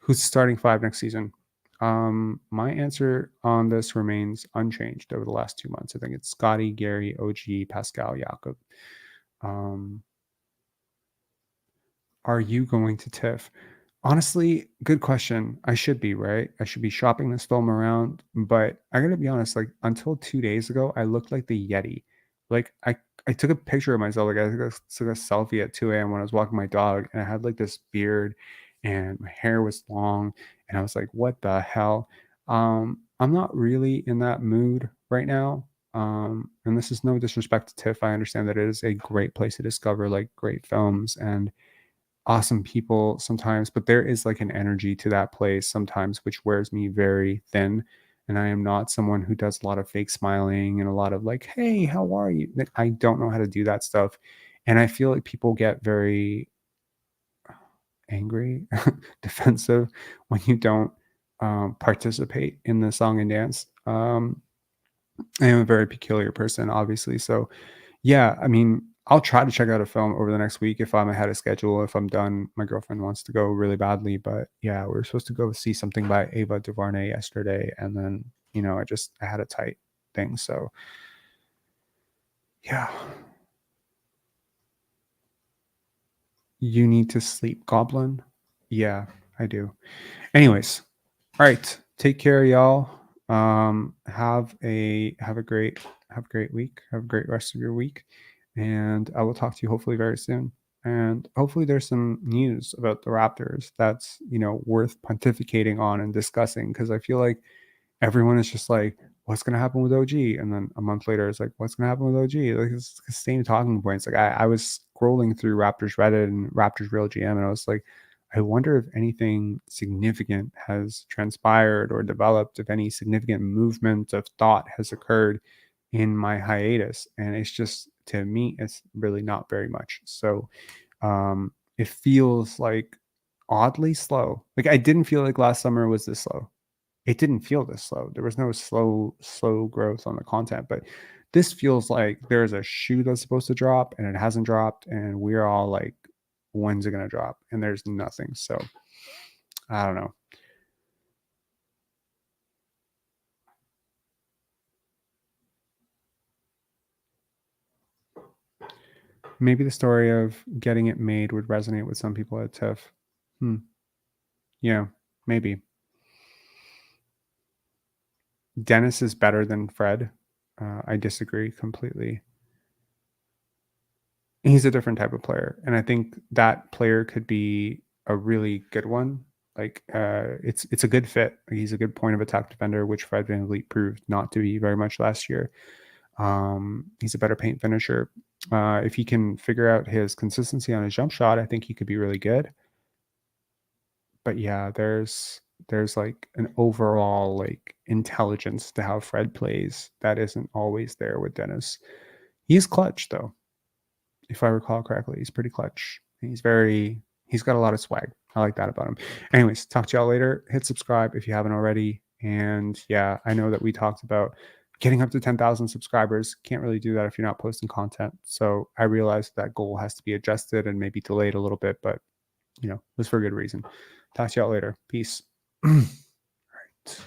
the starting five next season? My answer on this remains unchanged over the last 2 months. I think it's Scottie, Gary, OG, Pascal, Jakob. Are you going to TIFF? Honestly, good question. I should be, right? I should be shopping this film around, but I gotta be honest, like until 2 days ago, I looked like the Yeti. Like I took a picture of myself, like I took a selfie at 2 a.m. when I was walking my dog, and I had like this beard and my hair was long, and I was like, what the hell? I'm not really in that mood right now. And this is no disrespect to TIFF. I understand that it is a great place to discover like great films and awesome people sometimes, but there is like an energy to that place sometimes which wears me very thin. And I am not someone who does a lot of fake smiling and a lot of like, hey, how are you? Like, I don't know how to do that stuff. And I feel like people get very angry, defensive when you don't participate in the song and dance. I am a very peculiar person, obviously. So yeah, I mean, I'll try to check out a film over the next week if I'm ahead of schedule. If I'm done, my girlfriend wants to go really badly. But yeah, we were supposed to go see something by Ava DuVernay yesterday. And then, I had a tight thing. So yeah. You need to sleep, Goblin? Yeah, I do. Anyways, all right. Take care, y'all. Have a great week. Have a great rest of your week. And I will talk to you hopefully very soon. And hopefully there's some news about the Raptors that's, worth pontificating on and discussing, because I feel like everyone is just like, what's going to happen with OG? And then a month later, it's like, what's going to happen with OG? Like, it's the same talking points. Like, I was scrolling through Raptors Reddit and Raptors Real GM, and I was like, I wonder if anything significant has transpired or developed, if any significant movement of thought has occurred in my hiatus. And it's just, to me, it's really not very much. So, It feels like oddly slow. Like I didn't feel like last summer was this slow. It didn't feel this slow. There was no slow growth on the content, but this feels like there's a shoe that's supposed to drop and it hasn't dropped, and we're all like, when's it gonna drop? And there's nothing. So I don't know. Maybe the story of getting it made would resonate with some people at TIFF. Yeah, maybe. Dennis is better than Fred. I disagree completely. He's a different type of player, and I think that player could be a really good one. Like, it's a good fit. He's a good point of attack defender, which Fred VanVleet proved not to be very much last year. He's a better paint finisher. If he can figure out his consistency on his jump shot, I think he could be really good. But yeah, there's like an overall like intelligence to how Fred plays that isn't always there with Dennis. He's clutch though, if I recall correctly. He's pretty clutch. He's got a lot of swag. I like that about him. Anyways, talk to y'all later. Hit subscribe if you haven't already. And yeah, I know that we talked about getting up to 10,000 subscribers. Can't really do that if you're not posting content. So I realized that goal has to be adjusted and maybe delayed a little bit, but it was for a good reason. Talk to y'all later. Peace. All right.